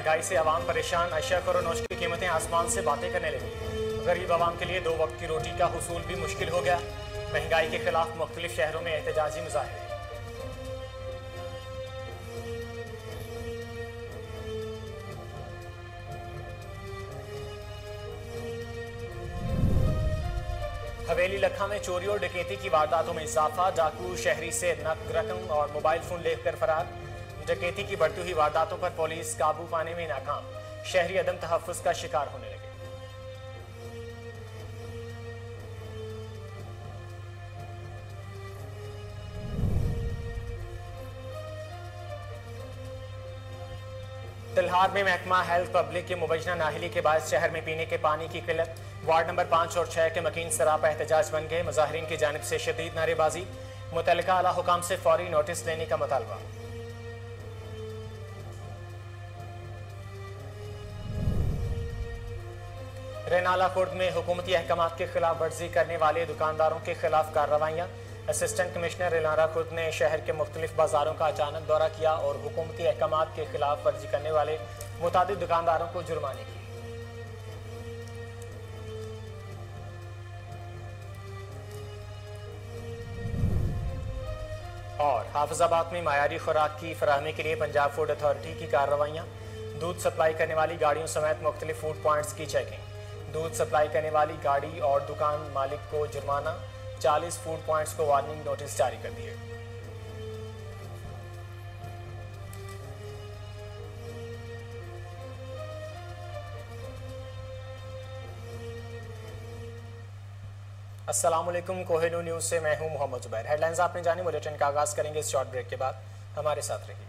महंगाई से आवाम परेशान, अशिया फरोनोश की कीमतें आसमान से बातें करने लगी। गरीब आवाम के लिए 2 वक्त की रोटी का हुसूल भी मुश्किल हो गया। महंगाई के खिलाफ मुख्तलिफ शहरों में एहतजाजी मुजाहरे। हवेली लखा में चोरी और डकैती की वारदातों में इजाफा। डाकू शहरी से नकद रकम और मोबाइल फोन लेकर फरार। डकैती की बढ़ती हुई वारदातों पर पुलिस काबू पाने में नाकाम। शहरी अदम तहफ्फुज का शिकार होने लगे। तिल्हार में महकमा हेल्थ पब्लिक के मुबैना नाहिली के बाद शहर में पीने के पानी की किल्लत। वार्ड नंबर 5 और 6 के मकीन सरापा एहतजाज बन गए। मुजाहिरीन की जानिब से शदीद नारेबाजी। मुतल्लिका आला हुकाम से फौरी नोटिस लेने का मुतालबा। रेनाला खुर्द में हुकूमती अहकामात के खिलाफ वर्जी करने वाले दुकानदारों के खिलाफ कार्रवाइयाँ। असिस्टेंट कमिश्नर रेनाला खुर्द ने शहर के मुख्तलिफ बाजारों का अचानक दौरा किया और हुकूमती अहकामात के खिलाफ वर्जी करने वाले मुतादिद दुकानदारों को जुर्माने की। और हाफिजाबाद में मायारी खुराक की फराहमी के लिए पंजाब फूड अथॉरिटी की कार्रवाइयाँ। दूध सप्लाई करने वाली गाड़ियों समेत मुख्तलिफ फूड पॉइंट्स की चेकिंग। दूध सप्लाई करने वाली गाड़ी और दुकान मालिक को जुर्माना। 40 फूड पॉइंट्स को वार्निंग नोटिस जारी कर दिए। अस्सलाम वालेकुम, कोहिनूर न्यूज़ से मैं हूं मोहम्मद जुबैर। हेडलाइंस आपने जानी। बुलेटिन का आगाज़ करेंगे इस शॉर्ट ब्रेक के बाद। हमारे साथ रहिए।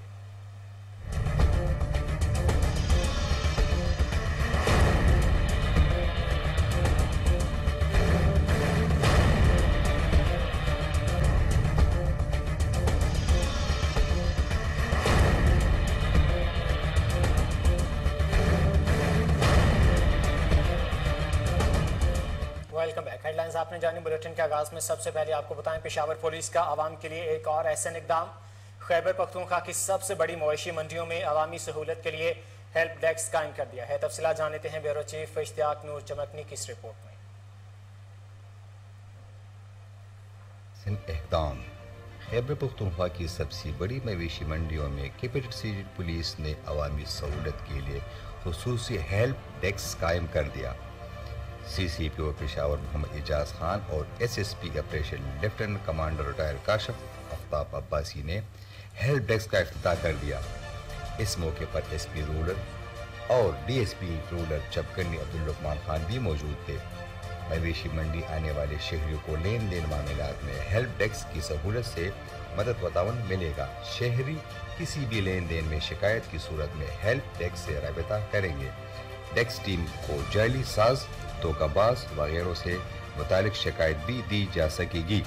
Welcome back. हेडलाइंस आपने जानी। बुलेटिन के आगाज में सबसे पहले आपको बताएं पेशावर पुलिस का आवाम के लिए एक और ऐसा इक़दाम। खैबर पख्तूनख्वा की सबसे बड़ी मवेशी मंडियों में अवामी सहूलत के लिए हेल्प डेस्क कायम कर दिया है। तफसीलात जानते हैं ब्यूरो चीफ इश्तियाक नूर चमकनी की इस रिपोर्ट में। इक़दाम। खैबर पख्तूनख्वा की सबसे बड़ी मवेशी मंडियों में कैपिटल सिटी पुलिस ने अवामी सहूलत के लिए खुसूसी हेल्प डेस्क कायम कर दिया। CCPO पेशावर मोहम्मद एजाज खान और SSP operation lieutenant commander retire Kashif Aftab Abbasi ने हेल्प डेस्क का इफ्तिताह कर दिया। इस मौके पर SP रूरल और DSP रूरल चपकनी अब्दुल खान भी मौजूद थे। मवेशी मंडी आने वाले शहरियों को लेन देन मामलात में हेल्प डेस्क की सहूलत से मदद व ताउन मिलेगा। शहरी किसी भी लेन देन में शिकायत की सूरत में हेल्प डेस्क से राबिता करेंगे। डेस्क टीम को जाली साज, धोखाबाज वगैरह से मुतालिक शिकायत भी दी जा सकेगी।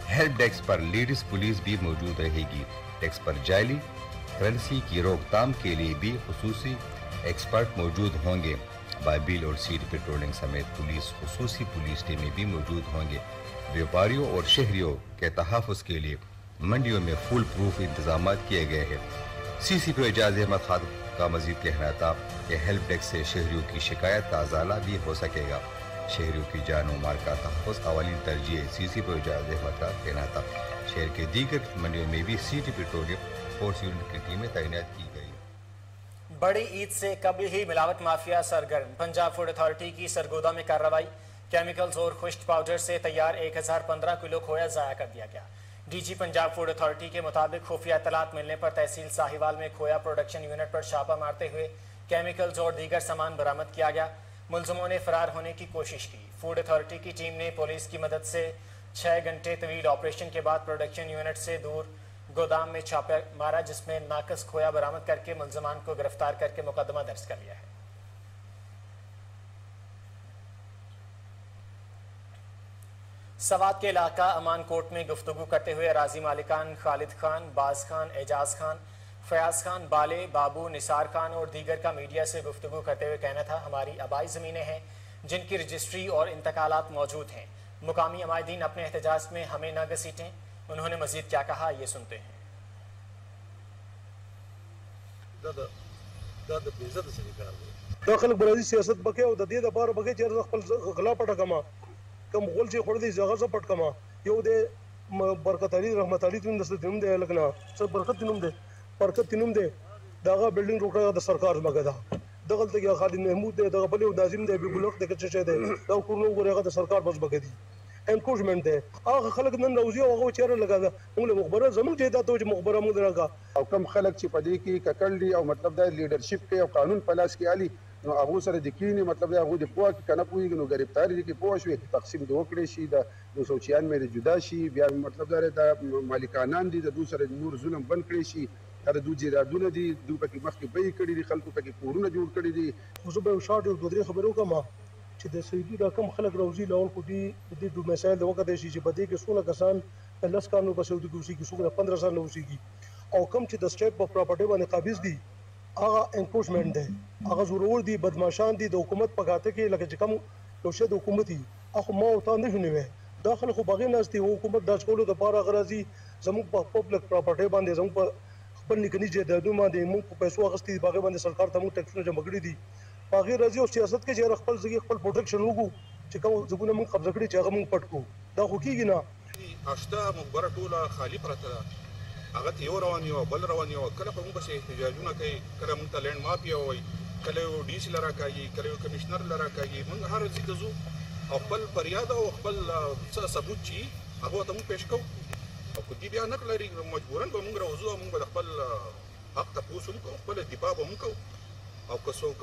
हेल्प डेस्क पर लेडीज पुलिस भी मौजूद रहेगी। डेस्क पर जाली करेंसी की रोकथाम के लिए भी खुसूसी एक्सपर्ट मौजूद होंगे। बाइबिल और सीट पेट्रोलिंग समेत पुलिस खुसूसी पुलिस टीमें भी मौजूद होंगे। व्यापारियों और शहरियों के तहफ़्फ़ुज़ के लिए मंडियों में फुल प्रूफ इंतजाम किए गए हैं। CCPO एजाज अहमद खान का मजीद कहना था कि हेल्प डेस्क से शहरियों की शिकायत का अजाला भी हो सकेगा। शहरियों की जान और माल का तहफ़्फ़ुज़ अवलीन तरजीह CCPO एजाज अहमद का कहना था। शहर के दीगर मंडियों में भी सिटी पेट्रोलियम फोर्स यूनिट की टीमें तैनात की गई। बड़ी ईद से कबल ही मिलावट माफिया सरगर्म। पंजाब फूड अथॉरिटी की सरगोदा में कार्रवाई। केमिकल्स और खुश्क पाउडर से तैयार 1015 किलो खोया ज़ाया कर दिया गया। DG पंजाब फूड अथॉरिटी के मुताबिक खुफिया इत्तलात मिलने पर तहसील साहिवाल में खोया प्रोडक्शन यूनिट पर छापा मारते हुए केमिकल्स और दीगर सामान बरामद किया गया। मुलजमों ने फरार होने की कोशिश की। फूड अथॉरिटी की टीम ने पुलिस की मदद से 6 घंटे तवील ऑपरेशन के बाद प्रोडक्शन यूनिट से दूर गोदाम में छापा मारा, जिसमें नाकस खोया बरामद करके मुलजमान को गिरफ्तार करके मुकदमा दर्ज कर लिया है। सवात के इलाका अमान कोट में गुफ्तगू करते हुए अराजी मालिकान खालिद खान, बाज खान, एजाज खान, फयाज खान, बाले, बाबू, निसार खान और दीगर का मीडिया से गुफ्तगू करते हुए कहना था हमारी आबाई ज़मीनें हैं जिनकी रजिस्ट्री और इंतकालात मौजूद हैं। मुकामी अमायदीन अपने एहतजाज में हमें न घसीटें। उन्होंने मजीद क्या कहा, ये सुनते हैं। دا د بې عزته سړي کار دی. دا خلک به راځي سیاست به کوي او د دې دپاره به کوي چې زه خپل غلا پټه کړم، کوم غول چې خوړلی هغه زه پټ کړم. یو دی برکت علي رحمت علي ته د نوم دی هلک نه څه برکت نوم دی، برکت نوم دی، د هغه بلډینګ روټه د سرکار ځمکه ده. دغلته کې خالد محمود دی، دغه بل یو ناظم دی، حبیب الحق دی که څه شی دی، دا کورونه وګورئ هغه د سرکار په ځمکه دي. انکوشمنټ دی. هغه خلک نن راوځي او هغه چېرې لګا ده موږ له مخبره زموږ جایداد ته چې مخبره موږ راکړه. او کم خلک چې په دې کې ککړ دي او مطلب دا لیډرشپ کوي او قانون په لاس کې علي، نو هغو سره د کینې مطلب دا هغوی د پوهه کې که نه پوهېږي نو ګرفتاري دي کې پوه شوې تقسیم د وکړی شي، د 296 د جدا شي، بیا مطلب دا د مالکانان دي د دوی سره نور ظلم بند کړی شي. دا د دوی جایدادونه دي، دوی پکې مخکې بیې کړي دي، خلکو پکې کورونه جوړ کړي دي. خو زه به یو شاټ یو دوه درې خبرې وکړم چې د سعودي دا کم خلک راوځي لاول خو د دې مسایل د وکړی شي چې په دې کې څونه کسان 10 کالونو په سعودي کې اوسېږي، څوک د 15 سال نه اوسېږي، او کم چې د سټیټ په پراپرټۍ باندې قابض دي هغه انکروچمنټ دی، هغه زورور دي، بدماشان دي، د حکومت په ګاته کې لکه چې کم یو شی د حکومت وي هغه ما او تا نه شو نیوی. دا خلک خو بغیر ناست دي، حکومت دا څکولو دپاره هغه راځي زموږ په پبلک پراپرټۍ باندې زموږ په خپل نیکني جایدادونه باندې موږ په پیسو اخیستي دي، په هغې باندې سرکار ته موږ ټیکسونه جمع کړي دي. په هغې راځي او سیاست کې چې هغه خپل ځای خپل پروټیکشن وکړو چې کوم ځایونه موږ قبضه کړي چې هغه موږ پټ کړو. دا خو کېږي نه. اشته مقبره ټوله خالي پرته ده، هغه ته یو روان یو بل روان یو، کله په موږ پسې احتجاجونه کوي، کله موږ ته لینډ مافیا وایي، کله یو ډي سي له راکاږي، کله یو کمیشنر له راکاږي. موږ هر ځای ته ځو او خپل فریاد او خپل څه ثبوت چې هغه ته موږ پیش کوو، او که دوی بیا نقل لري مجبورا به موږ راوځو او موږ به د خپل حق تپوس هم کوو، خپله دفاع به هم کوو، او که څوک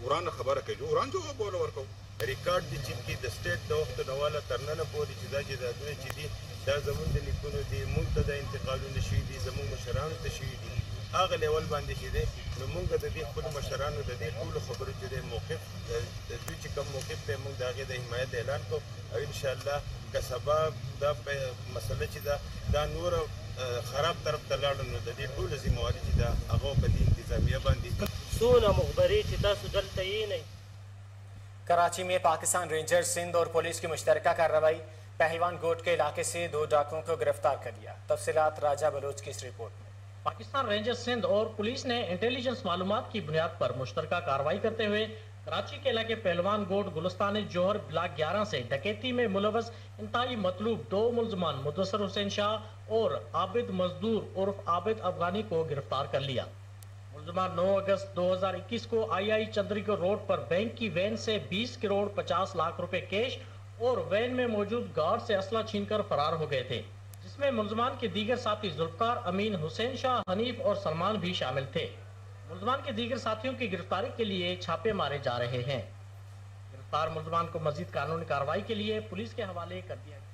ورانه خبره کوي وران جواب به ورکوو. ریکارډ دي چې د سټیټ د وخت ډواله تر ننه پورې چې دا جایدادونه چې دي دا زموږ د نیکونو دي، موږ ته دا انتقالونه شوي دي، زموږ مشرانو ته شوي دي. هغه لیول باندې چې دی نو موږ د دې خپلو مشرانو د دې ټولو خبرو چې دی موقف د دوی چې کوم موقف دی موږ د هغې د حمایت اعلان کوو، او انشاءالله که سبا دا مسله چې دا نور خراب طرف ته لاړه نو د دې ټوله ذمهواري چې ده هغه په دې انتظامیه باندې څونه مخبرې چې تاسو دلته یې نه. کراچی میں پاکستان رینجر سندھ اور پولیس کی مشترکہ کارروائی، پہلوان گوٹ کے علاقے سے 2 ڈاکوؤں کو گرفتار کر لیا. تفصیلات راجہ بلوچ کی اس رپورٹ میں. پاکستان رینجر سندھ اور پولیس نے انٹیلیجنس معلومات کی بنیاد پر مشترکہ کارروائی کرتے ہوئے کراچی کے علاقے پہلوان گوٹ گلستان جوہر بلاک 11 سے ڈکیتی میں ملوث انتہائی مطلوب 2 ملزمان مدثر حسین شاہ اور عابد مزدور عرف عابد افغانی کو گرفتار کر لیا. ملزمان 9 اگست 2021 کو آئی چندریکو روڈ پر بینک کی وین سے 20 کروڑ 50 لاکھ روپے کیش اور وین میں موجود گارڈ سے اسلحہ چھین کر فرار ہو گئے تھے، جس میں ملزمان کے دیگر ساتھی ذوالفقار امین، حسین شاہ، حنیف اور سلمان بھی شامل تھے. ملزمان کے دیگر ساتھیوں کی گرفتاری کے لیے چھاپے مارے جا رہے ہیں. گرفتار ملزمان کو مزید قانونی کارروائی کے لیے پولیس کے حوالے کر دیا گیا.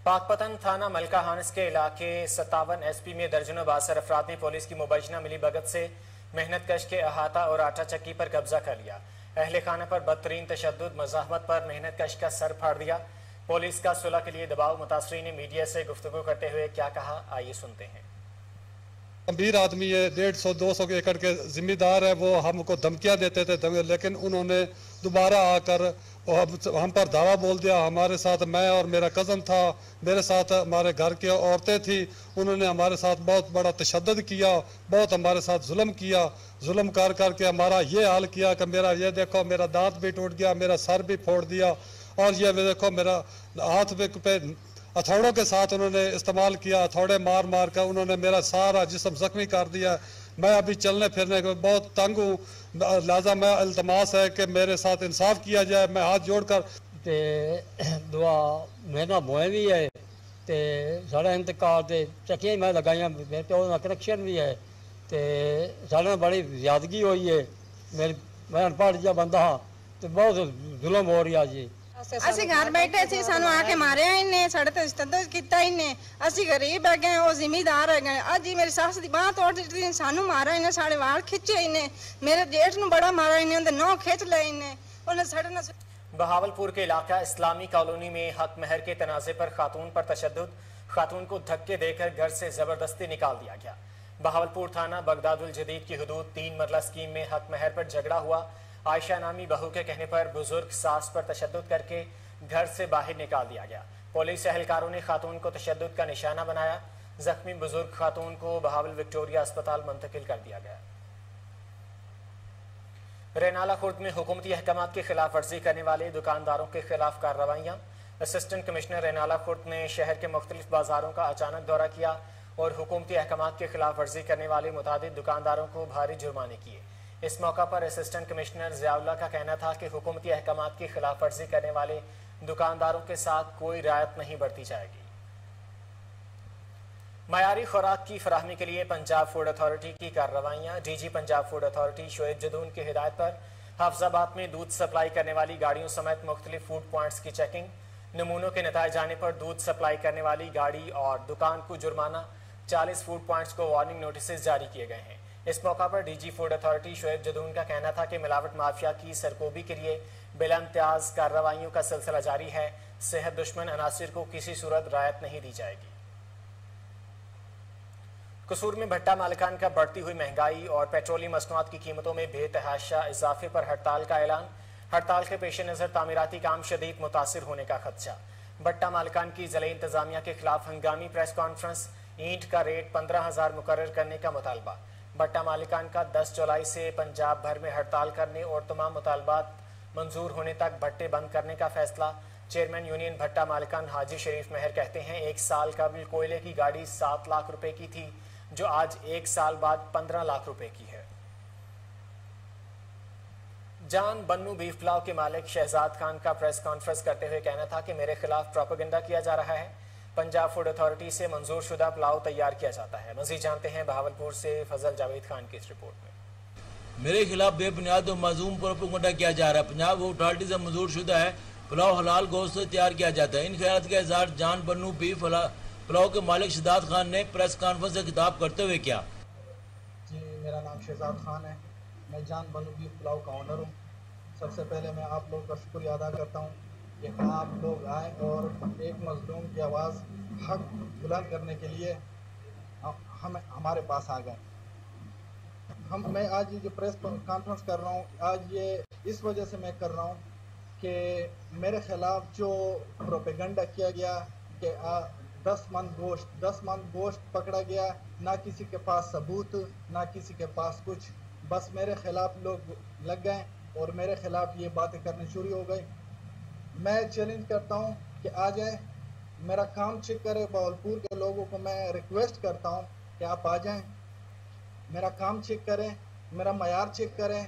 پاک پتن تھانہ ملکہ ہانس کے علاقے 57 ایس پی میں درجنوں باثر افراد نے پولیس کی مبینہ ملی بھگت سے محنت کش کے احاطہ اور آٹا چکی پر قبضہ کر لیا. اہل خانہ پر بدترین تشدد، مزاحمت پر محنت کش کا سر پھاڑ دیا. پولیس کا صلح کے لیے دباؤ، متاثرین نے میڈیا سے گفتگو کرتے ہوئے کیا کہا آئیے سنتے ہیں. گمبھیر آدمی ہے، 150-200 ایکڑ کے ذمہ دار ہے، وہ ہم کو دھمکیاں دیتے تھے، لیکن انہوں نے دوبارہ آ کر ہم پر دعویٰ بول دیا. ہمارے ساتھ میں اور میرا کزن تھا، میرے ساتھ ہمارے گھر کی عورتیں تھیں، انہوں نے ہمارے ساتھ بہت بڑا تشدد کیا، بہت ہمارے ساتھ ظلم کیا. ظلم کر کے ہمارا یہ حال کیا کہ میرا یہ دیکھو میرا دانت بھی ٹوٹ گیا، میرا سر بھی پھوڑ دیا، اور یہ دیکھو میرا ہاتھ پہ ہتھوڑوں کے ساتھ انہوں نے استعمال کیا، ہتھوڑے مار مار کر انہوں نے میرا سارا جسم زخمی کر دیا. میں ابھی چلنے پھرنے کو بہت تنگ ہوں، لہٰذا میں التماس ہے کہ میرے ساتھ انصاف کیا جائے. میں ہاتھ جوڑ کر دعا میرا موئے بھی ہے تے سارا انتقال تے چکیاں میں لگائیاں، میرے پیو کا کنیکشن بھی ہے تے سارے بڑی زیادگی ہوئی ہے. میں انپڑھ جا بندہ ہاں تے بہت ظلم ہو رہا جی. اسی گھر بیٹھے سی، سانو آ کے ماریا انہیں، ساڑے تے تشدد کیتا انہیں. اسی غریب ہے گئے، وہ ذمہ دار ہے گئے. اج ہی میری ساس دی باہ توڑ دیتی، سانو مارا انہیں، ساڑے وال کھچے انہیں، میرے جیٹھ نو بڑا مارا انہیں، اندر نو کھچ لے انہیں، انہیں ساڑے نہ. بہاولپور کے علاقہ اسلامی کالونی میں حق مہر کے تنازع پر خاتون پر تشدد، خاتون کو دھکے دے کر گھر سے زبردستی نکال دیا گیا. بہاولپور تھانہ بغداد الجدید کی حدود 3 مرلہ اسکیم میں حق مہر پر جھگڑا ہوا. عائشہ نامی بہو کے کہنے پر بزرگ ساس پر تشدد کر کے گھر سے باہر نکال دیا گیا. پولیس اہلکاروں نے خاتون کو تشدد کا نشانہ بنایا. زخمی بزرگ خاتون کو بہاول وکٹوریہ اسپتال منتقل کر دیا گیا. रेनाला खुर्द में हुकूमती अहकामात की खिलाफ वर्जी करने वाले दुकानदारों के खिलाफ कार्रवाइयाँ। असिस्टेंट कमिश्नर रेनाला खुर्द ने शहर के मुख्तलिफ बाजारों का अचानक दौरा किया और हुकूमती अहकामात की खिलाफ वर्जी करने वाले मुतादिद दुकानदारों को भारी जुर्माने किए। इस मौका पर असिस्टेंट कमिश्नर ज़ियाउल्लाह का कहना था कि हुकूमती अहकामात की खिलाफ वर्जी करने वाले दुकानदारों के साथ कोई रियायत नहीं बरती जाएगी। मयारी खुराक की फराहमी के लिए पंजाब फूड अथॉरिटी की कार्रवाइयाँ। DG Punjab food authority Shoaib Jadoon की हिदायत पर हाफिजाबाद में दूध सप्लाई करने वाली गाड़ियों समेत मुख्तलिफ फूड पॉइंट्स की चेकिंग। नमूनों के नतायज आने पर दूध सप्लाई करने वाली गाड़ी और दुकान को जुर्माना। 40 फूड पॉइंट्स को वार्निंग नोटिस जारी किए गए हैं। इस मौका पर DG food authority Shoaib Jadoon का कहना था कि मिलावट माफिया की सरकोबी के लिए बिला इम्तियाज कार्रवाइयों का सिलसिला जारी है। सेहत दुश्मन अनासिर को किसी सूरत रायत नहीं दी जाएगी। कसूर में भट्टा मालिकान का बढ़ती हुई महंगाई और पेट्रोलियम मसनूआत की कीमतों में बेतहाशा इजाफे पर हड़ताल का ऐलान। हड़ताल के पेश नज़र तामीराती काम शदीद मुतासिर होने का खदशा। भट्टा मालिकान की ज़िले इंतजामिया के खिलाफ हंगामी प्रेस कॉन्फ्रेंस। ईंट का रेट 15,000 मुकर्रर करने का मुतालबा। भट्टा मालिकान का 10 जुलाई से पंजाब भर में हड़ताल करने और तमाम मुतालबात मंजूर होने तक भट्टे बंद करने का फैसला। चेयरमैन यूनियन भट्टा मालिकान हाजी शरीफ महर कहते हैं, एक साल कबल कोयले की गाड़ी 7 लाख रुपए की थी, जो आज 1 साल बाद 15 लाख रुपए की है। जान बन्नू बीफ पुलाव के मालिक शहजाद खान का प्रेस कॉन्फ्रेंस करते हुए कहना था कि मेरे खिलाफ प्रोपेगेंडा किया जा रहा है। पंजाब फूड अथॉरिटी से मंजूर शुदा पुलाव तैयार किया जाता है। मजीद जानते हैं बहावलपुर से फजल जावेद खान की इस रिपोर्ट में। मेरे खिलाफ बेबुनियाद और मासूम प्रोपेगेंडा किया जा रहा है। पंजाब फूड अथॉरिटी से मंजूर शुदा है, पुलाव हलाल गोश्त से तैयार किया जाता है। इन ख्यालात का इज़हार जान बन्नू बीफ पुलाव के मालिक शहजाद खान ने प्रेस कॉन्फ्रेंस से खिताब करते हुए किया। जी, मेरा नाम शहजाद खान है, मैं जान बन्नू बीफ पुलाव का ऑनर हूँ। सबसे पहले मैं आप लोगों का शुक्रिया अदा करता हूँ कि आप लोग आए और एक मजलूम की आवाज़ हक बुलंद करने के लिए हम हमारे पास आ गए। मैं आज ये जो प्रेस कॉन्फ्रेंस कर रहा हूँ, आज ये इस वजह से मैं कर रहा हूँ कि मेरे ख़िलाफ़ जो प्रोपेगेंडा किया गया कि 10 मन गोश्त पकड़ा गया, ना किसी के पास सबूत, ना किसी के पास कुछ, बस मेरे ख़िलाफ़ लोग लग गए और मेरे ख़िलाफ़ ये बातें करनी शुरू हो गई। मैं चैलेंज करता हूँ कि आ जाए, मेरा काम चेक करें। बहावलपुर के लोगों को मैं रिक्वेस्ट करता हूँ कि आप आ जाएं, मेरा काम चेक करें, मेरा मयार चेक करें।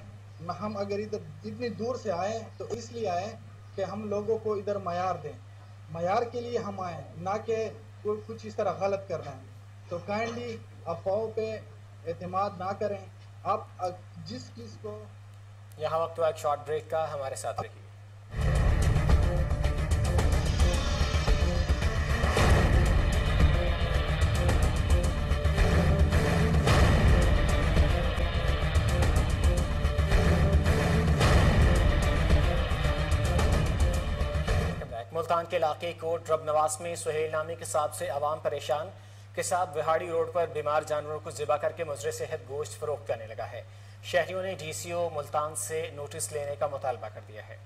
हम अगर इधर इतनी दूर से आए तो इसलिए आए कि हम लोगों को इधर मयार दें, मयार के लिए हम आए, ना कि कोई कुछ इस तरह गलत करना है। तो काइंडली अफवाहों पे एतमाद ना करें। आप जिस चीज़ को यहाँ वक्त हुआ एक शॉर्ट ब्रेक का, हमारे साथ रहिए। मुल्तान के इलाके कोट रबनवास में सुहेल नामी किसाब से आवाम परेशान। किसाब विहाड़ी रोड पर बीमार जानवरों को ज़िबा करके मुजरे सेहत गोश्त फरोख्त करने लगा है। शहरियों ने डीसीओ मुल्तान से नोटिस लेने का मुतालबा कर दिया है।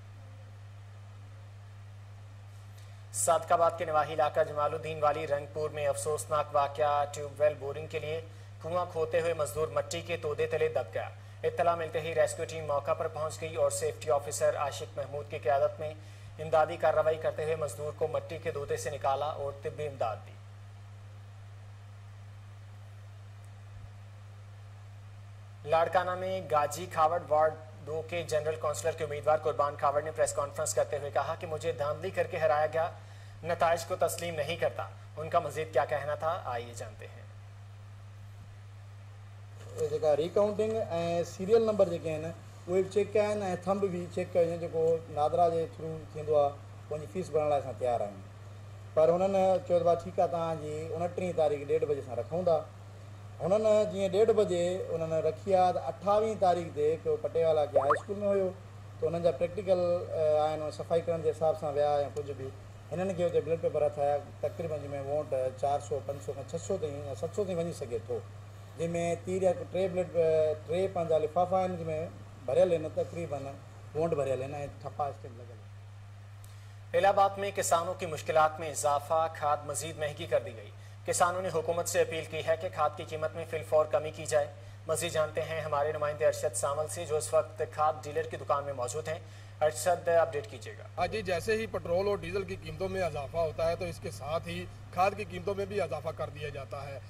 सादकाबाद के नवाही इलाका जमालुद्दीन वाली रंगपुर में अफसोसनाक वाकया। ट्यूबवेल बोरिंग के लिए कुआं खोदते हुए मजदूर मट्टी के तोदे तले दब गया। इत्तला मिलते ही रेस्क्यू टीम मौका पर पहुंच गई और सेफ्टी ऑफिसर आशिक महमूद की क़यादत में इमदादी कार्रवाई करते हुए मजदूर को मट्टी के तोदे से निकाला और तिब्बी इमदाद दी। लाड़काना में गाजी खावड़ वार्ड 2 के जनरल काउंसलर के उम्मीदवार कुर्बान खावड़ ने प्रेस कॉन्फ्रेंस करते हुए कहा कि मुझे धांधली करके हराया गया, नताइज को तस्लीम नहीं करता। उनका मजीद क्या कहना था, आइए जानते हैं। रिकाउंटिंग सीरियल नंबर जेके आहिनि उहे चेक कया आहिनि ऐं थंब बि चेक कयो जेको नादरा जे थ्रू थींदो आहे, उनजी फीस भरण लाइ असां तयारु आहियूं। पर हुननि चयो त भाई ठीकु आहे, तव्हांजी 29 तारीख़ 1:30 बजे असां रखूं था। हुननि जीअं 1:30 बजे उन्हनि रखी आहे त 28 तारीख़ ते हिकु पटेवाला के हाई स्कूल में हुयो, त उन्हनि जा प्रैक्टिकल आहिनि, सफ़ाई करण जे हिसाब सां विया या कुझु बि। हिननि खे हुते ब्लड पेपर हथाया, तक़रीबन जंहिंमें वोट 400 500 खां 600 ताईं या 700 ताईं वञी सघे थो, जंहिंमें 3 पंहिंजा लिफ़ाफ़ा आहिनि जंहिंमें भरियल आहिनि, तक़रीबन वोट भरियल आहिनि ऐं ठप्पा स्टैम्प लॻल आहिनि। इलाहाबाद में किसानों की मुश्किलात में इजाफा, खाद मजीद महंगी कर दी गई। किसानों ने हुकूमत से अपील की है कि खाद की कीमत में फिलफौर कमी की जाए। मज़ीद जानते हैं हमारे नुमाइंदे अरशद सावल से, जो इस वक्त खाद डीलर की दुकान में मौजूद हैं। अरशद, अपडेट कीजिएगा। हाँ जी, जैसे ही पेट्रोल और डीजल की कीमतों में इजाफा होता है तो इसके साथ ही खाद की कीमतों में भी इजाफा कर दिया जाता है,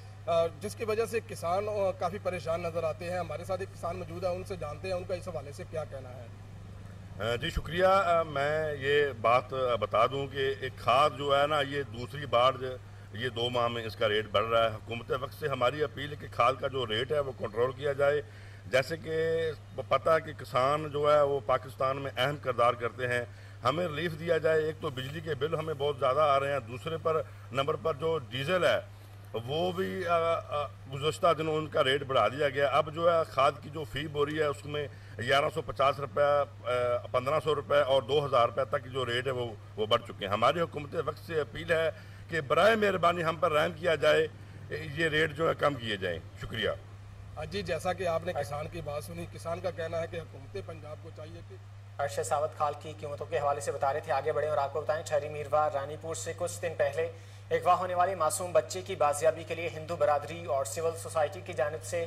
जिसकी वजह से किसान काफ़ी परेशान नज़र आते हैं। हमारे साथ एक किसान मौजूद है, उनसे जानते हैं उनका इस हवाले से क्या कहना है। जी शुक्रिया। मैं ये बात बता दूं कि एक खाद जो है ना, ये दूसरी बार ये 2 माह में इसका रेट बढ़ रहा है। हुकूमत वक्त से हमारी अपील है कि खाद का जो रेट है वो कंट्रोल किया जाए। जैसे कि पता है कि किसान जो है वो पाकिस्तान में अहम किरदार करते हैं, हमें रिलीफ दिया जाए। एक तो बिजली के बिल हमें बहुत ज़्यादा आ रहे हैं, दूसरे नंबर पर जो डीजल है वो भी गुज़श्ता दिनों उनका रेट बढ़ा दिया गया। अब जो है खाद की जो फ़ी बोरी है उसमें 1150 रुपये, 1500 रुपये और 2000 रुपये तक की जो रेट है वो बढ़ चुके हैं। हमारी हुकूमत वक्त से अपील है कि बराए मेहरबानी हम पर रहम किया जाए, ये रेट जो है कम किए जाएँ। शुक्रिया। जी, जैसा कि आपने किसान की बात सुनी, किसान का कहना है कि हुकूमत पंजाब को चाहिए कि अरशद सावत खाल की कीमतों के हवाले से बता रहे थे। आगे बढ़े और आपको बताएं, ठहरी मीरवा रानीपुर से कुछ दिन पहले अगवा होने वाले मासूम बच्चे की बाजियाबी के लिए हिंदू बरादरी और सिविल सोसाइटी की जानिब से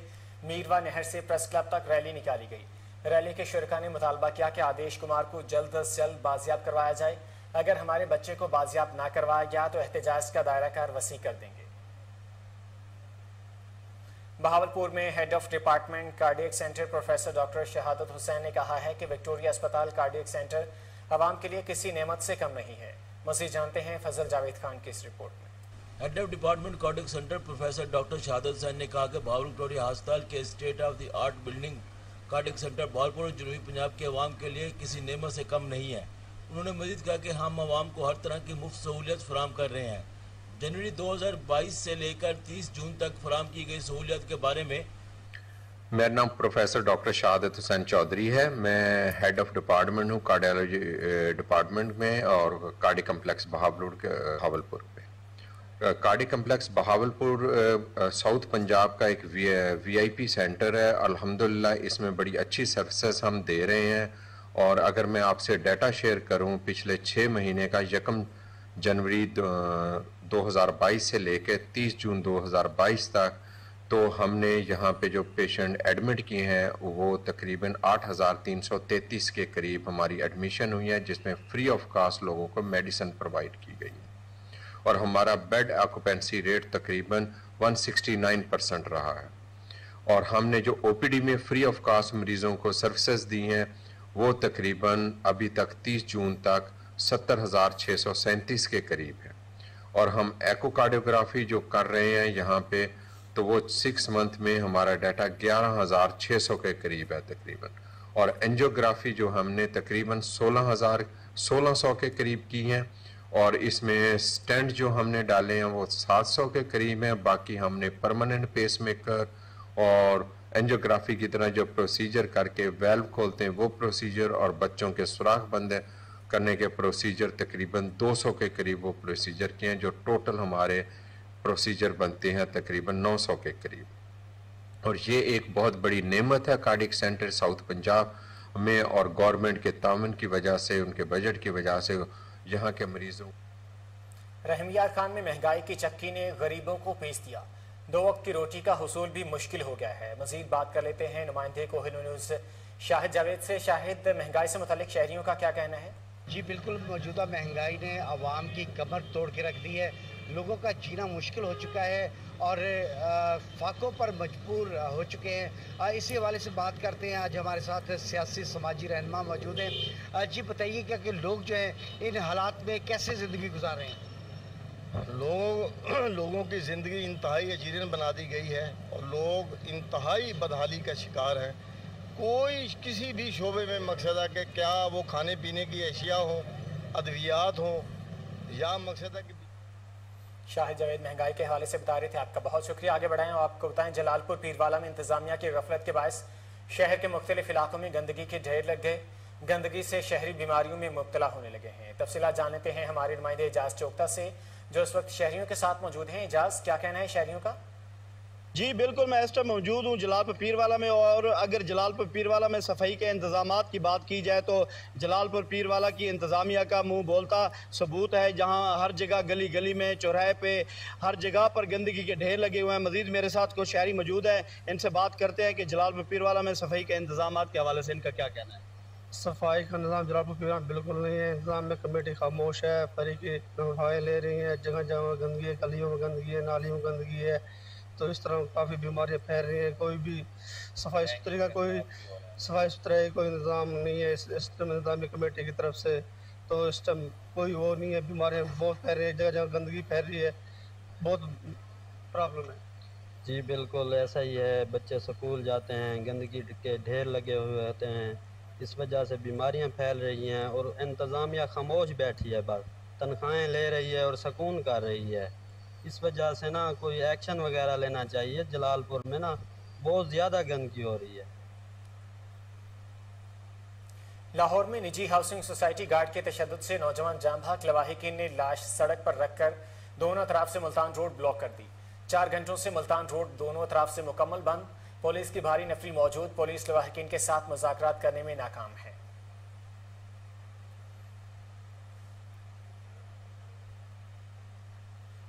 मीरवा नहर से प्रेस क्लब तक रैली निकाली गई। रैली के शुरका ने मुतालबा किया कि आदेश कुमार को जल्द अज जल्द बाजियाब करवाया जाए। अगर हमारे बच्चे को बाजियाब ना करवाया गया तो एहतजाज का दायरा कार वसी कर देंगे। बहावलपुर में head of department cardiac centre professor doctor शहादत हुसैन ने कहा है कि विक्टोरिया अस्पताल कार्डियक सेंटर आवाम के लिए किसी नेमत से कम नहीं है। मज़ीद जानते हैं फजल जावेद खान की इस रिपोर्ट में। Head of department cardiac centre professor doctor शहादत हुसैन ने कहा कि बहावल विक्टोरिया अस्पताल के state of the art building cardiac centre Bahawalpur और जनूबी पंजाब के अवाम के लिए किसी नेमत से कम नहीं है। उन्होंने मज़ीद कहा कि हम आवाम को हर तरह की मुफ्त सहूलियत फराहम कर रहे हैं। जनवरी 2022 से लेकर 30 जून तक फराहम की गई सहूलियत के बारे में। मेरा नाम प्रोफेसर डॉक्टर शहादत हुसैन चौधरी है। मैं हेड ऑफ डिपार्टमेंट हूँ कार्डियोलॉजी डिपार्टमेंट में और कार्डी कम्प्लेक्स बहावलपुर में। Cardiac complex Bahawalpur south Punjab का एक VIP सेंटर है। अल्हम्दुलिल्लाह इसमें बड़ी अच्छी सर्विसेज हम दे रहे हैं। और अगर मैं आपसे डाटा शेयर करूँ पिछले 6 महीने का 1 जनवरी 2022 से लेकर 30 जून 2022 तक, तो हमने यहाँ पे जो पेशेंट एडमिट किए हैं वो तकरीबन 8333 के करीब हमारी एडमिशन हुई है, जिसमें फ्री ऑफ कास्ट लोगों को मेडिसिन प्रोवाइड की गई है। और हमारा बेड ऑक्यूपेंसी रेट तकरीबन 169% रहा है। और हमने जो OPD में फ्री ऑफ कास्ट मरीज़ों को सर्विसेज दी हैं वो तकरीबन अभी तक 30 जून तक 70,637 के करीब है। और हम एकोकार्डियोग्राफी जो कर रहे हैं यहाँ पे, तो वो 6 मंथ में हमारा डाटा 11,600 के करीब है तकरीबन। और एंजियोग्राफी जो हमने तकरीबन 16,600 के करीब की हैं। और इसमें स्टेंट जो हमने डाले हैं वो 700 के करीब हैं। बाकी हमने परमानेंट पेस मेकर और एंजियोग्राफी की तरह जो प्रोसीजर करके वेल्व खोलते हैं वो प्रोसीजर, और बच्चों के सुराख बंद करने के प्रोसीजर तकरीबन 200 के करीब वो प्रोसीजर किए हैं, जो टोटल हमारे प्रोसीजर बनते हैं तकरीबन 900 के करीब। और ये एक बहुत बड़ी नेमत है कार्डियक सेंटर साउथ पंजाब में, और गवर्नमेंट के ताउन की वजह से, उनके बजट की वजह से यहाँ के मरीजों। रहमियार खान में महंगाई की चक्की ने गरीबों को पीस दिया। 2 वक्त की रोटी का हुसूल भी मुश्किल हो गया है। मजीद बात कर लेते हैं नुमाइंदे कोहिनूर न्यूज़ शाहिद जावेद से। शाहिद, महंगाई से मुतालिक शहरियों का क्या कहना है? जी बिल्कुल, मौजूदा महंगाई ने आवाम की कमर तोड़ के रख दी है। लोगों का जीना मुश्किल हो चुका है और फाकों पर मजबूर हो चुके हैं। इसी हवाले से बात करते हैं। आज हमारे साथ सियासी समाजी रहनुमा मौजूद हैं। जी बताइए क्या कि लोग जो हैं इन हालात में कैसे ज़िंदगी गुजार रहे हैं? लोगों की ज़िंदगी इंतहाई अजीरन बना दी गई है और लोग इंतहाई बदहाली का शिकार हैं। कोई किसी भी शोबे में मकसद है कि क्या वो खाने पीने की अशिया हो, अद्वियात हो, या मकसद है कि। शाहिद जावेद महंगाई के हवाले से बता रहे थे। आपका बहुत शुक्रिया। आगे बढ़ाएं और आपको बताएं, जलालपुर पीरवाला में इंतजामिया की गफलत के बायस शहर के मुख्तलिफ इलाकों में गंदगी के ढेर लग गए। गंदगी से शहरी बीमारियों में मुब्तला होने लगे हैं। तफसीलात जानते हैं हमारे नुमाइंदे एजाज चोकता से, जो इस वक्त शहरियों के साथ मौजूद हैं। एजाज, क्या कहना है शहरियों का? جی بالکل، میں اس ٹائم موجود ہوں جلال پور پیر والا میں، اور اگر جلال پور پیر والا میں صفائی کے انتظامات کی بات کی جائے تو جلال پور پیر والا کی انتظامیہ کا منہ بولتا ثبوت ہے، جہاں ہر جگہ گلی گلی میں چوراہے پہ ہر جگہ پر گندگی کے ڈھیر لگے ہوئے ہیں۔ مزید میرے ساتھ کچھ شہری موجود ہیں، ان سے بات کرتے ہیں کہ جلال پور پیر والا میں صفائی کے انتظامات کے حوالے سے ان کا کیا کہنا ہے۔ صفائی کا نظام جلال پور پیر والا بالکل نہیں ہے، انتظام میں کمیٹی خاموش ہے، فریقی دفعائیں لے رہی ہیں، جگہ جگہ گندگی ہے، گلیوں میں گندگی ہے، نالیوں میں گندگی ہے، تو اس طرح کافی بیماریاں پھیل رہی ہیں۔ کوئی بھی صفائی ستھرائی کا کوئی نظام نہیں ہے اس ٹائم انتظامی کمیٹی کی طرف سے، تو اس ٹائم کوئی وہ نہیں ہے، بیماریاں بہت پھیل رہی ہیں، جگہ جگہ گندگی پھیل رہی ہے، بہت پرابلم ہے۔ جی بالکل ایسا ہی ہے، بچے سکول جاتے ہیں، گندگی کے ڈھیر لگے ہوئے ہوتے ہیں، اس وجہ سے بیماریاں پھیل رہی ہیں، اور انتظامیہ خاموش بیٹھی ہے، بس تنخواہیں لے رہی ہے اور سکون کر رہی ہے۔ اس وجہ سے نا کوئی ایکشن وغیرہ لینا چاہیے۔ جلال پور میں نا بہت زیادہ گندگی ہو رہی ہے۔ لاہور میں نجی ہاؤسنگ سوسائٹی گارڈ کے تشدد سے نوجوان جاں بحق لواحقین نے لاش سڑک پر رکھ کر دونوں اطراف سے ملتان روڈ بلاک کر دی۔ 4 گھنٹوں سے ملتان روڈ دونوں اطراف سے مکمل بند، پولیس کی بھاری نفری موجود، پولیس لواحقین کے ساتھ مذاکرات کرنے میں ناکام ہے۔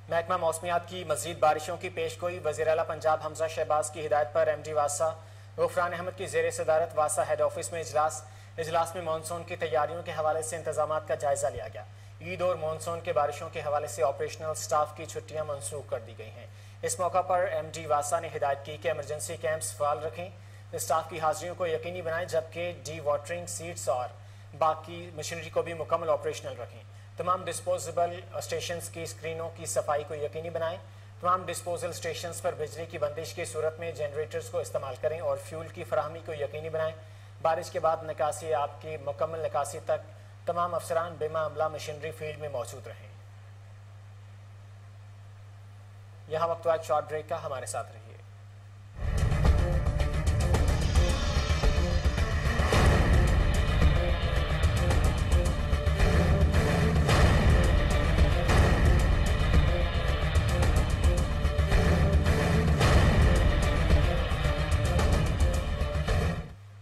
محکمہ موسمیات کی مزید بارشوں کی پیشگوئی، وزیر اعلیٰ پنجاب حمزہ شہباز کی ہدایت پر ایم ڈی واسا غفران احمد کی زیر صدارت واسا ہیڈ آفس میں اجلاس میں مانسون کی تیاریوں کے حوالے سے انتظامات کا جائزہ لیا گیا۔ عید اور مانسون کے بارشوں کے حوالے سے آپریشنل سٹاف کی چھٹیاں منسوخ کر دی گئی ہیں۔ اس موقع پر ایم ڈی واسا نے ہدایت کی کہ ایمرجنسی کیمپس فعال رکھیں، اسٹاف کی حاضریوں کو یقینی بنائیں، جبکہ ڈی واٹرنگ سیٹس اور باقی مشینری کو بھی مکمل آپریشنل رکھیں۔ تمام ڈسپوزیبل اسٹیشنز کی اسکرینوں کی صفائی کو یقینی بنائیں۔ تمام ڈسپوزل اسٹیشنز پر بجلی کی بندش کی صورت میں جنریٹرز کو استعمال کریں اور فیول کی فراہمی کو یقینی بنائیں۔ بارش کے بعد نکاسی آپ کی مکمل نکاسی تک تمام افسران بما عملہ مشینری فیلڈ میں موجود رہیں۔ یہاں وقت ہوا ایک شارٹ بریک کا، ہمارے ساتھ رہیے۔